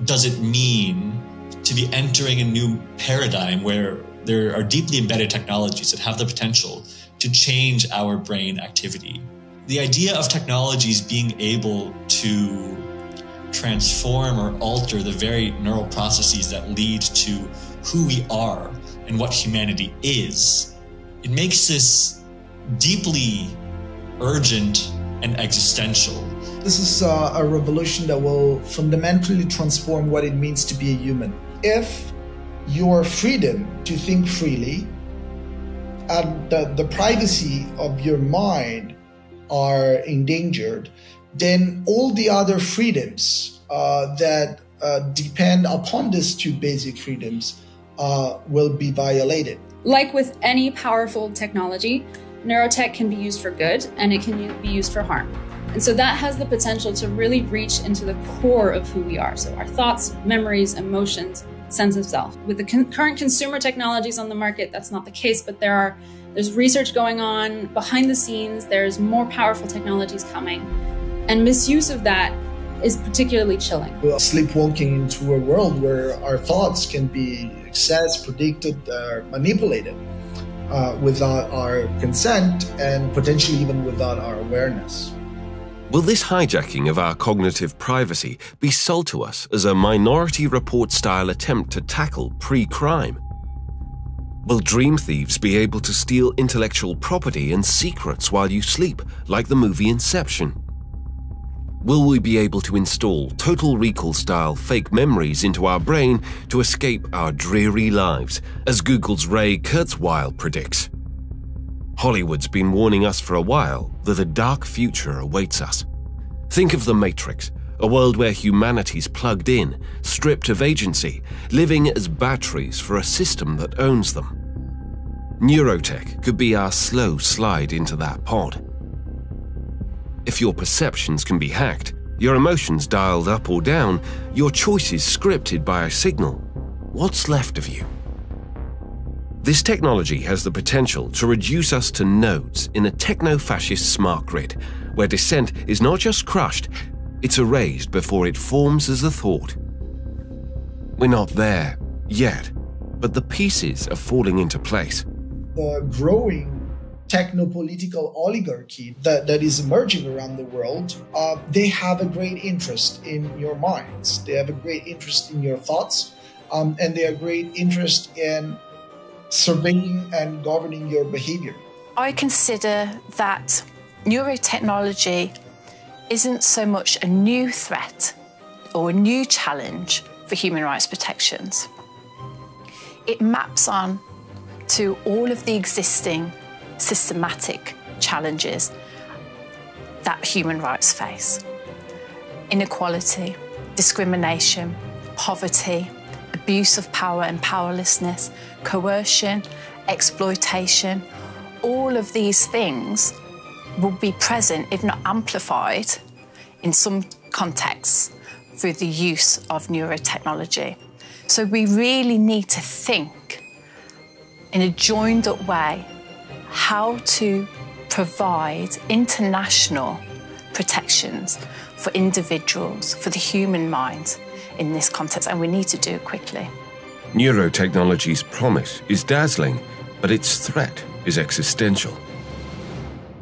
does it mean to be entering a new paradigm where there are deeply embedded technologies that have the potential to change our brain activity? The idea of technologies being able to transform or alter the very neural processes that lead to who we are and what humanity is, it makes this deeply urgent and existential. This is a revolution that will fundamentally transform what it means to be a human. If your freedom to think freely and the privacy of your mind are endangered, then all the other freedoms that depend upon these two basic freedoms will be violated. Like with any powerful technology, neurotech can be used for good and it can be used for harm. And so that has the potential to really reach into the core of who we are. So our thoughts, memories, emotions, sense of self. With the current consumer technologies on the market, that's not the case, but there's research going on behind the scenes. There's more powerful technologies coming. And misuse of that is particularly chilling. We are sleepwalking into a world where our thoughts can be accessed, predicted, manipulated without our consent and potentially even without our awareness. Will this hijacking of our cognitive privacy be sold to us as a Minority Report-style attempt to tackle pre-crime? Will dream thieves be able to steal intellectual property and secrets while you sleep, like the movie Inception? Will we be able to install Total Recall-style fake memories into our brain to escape our dreary lives, as Google's Ray Kurzweil predicts? Hollywood's been warning us for a while that a dark future awaits us. Think of The Matrix, a world where humanity's plugged in, stripped of agency, living as batteries for a system that owns them. Neurotech could be our slow slide into that pod. If your perceptions can be hacked, your emotions dialed up or down, your choices scripted by a signal, what's left of you? This technology has the potential to reduce us to nodes in a techno-fascist smart grid, where dissent is not just crushed, it's erased before it forms as a thought. We're not there yet, but the pieces are falling into place. The growing techno-political oligarchy that is emerging around the world, they have a great interest in your minds. They have a great interest in your thoughts, and they have a great interest in surveying and governing your behavior. I consider that neurotechnology isn't so much a new threat or a new challenge for human rights protections. It maps on to all of the existing systematic challenges that human rights face. Inequality, discrimination, poverty, abuse of power and powerlessness, coercion, exploitation, all of these things will be present, if not amplified, in some contexts through the use of neurotechnology. So we really need to think in a joined-up way how to provide international protections for individuals, for the human mind in this context, and we need to do it quickly. Neurotechnology's promise is dazzling, but its threat is existential.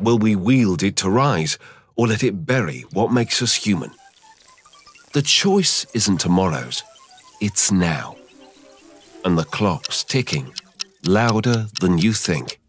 Will we wield it to rise, or let it bury what makes us human? The choice isn't tomorrow's, it's now. And the clock's ticking, louder than you think.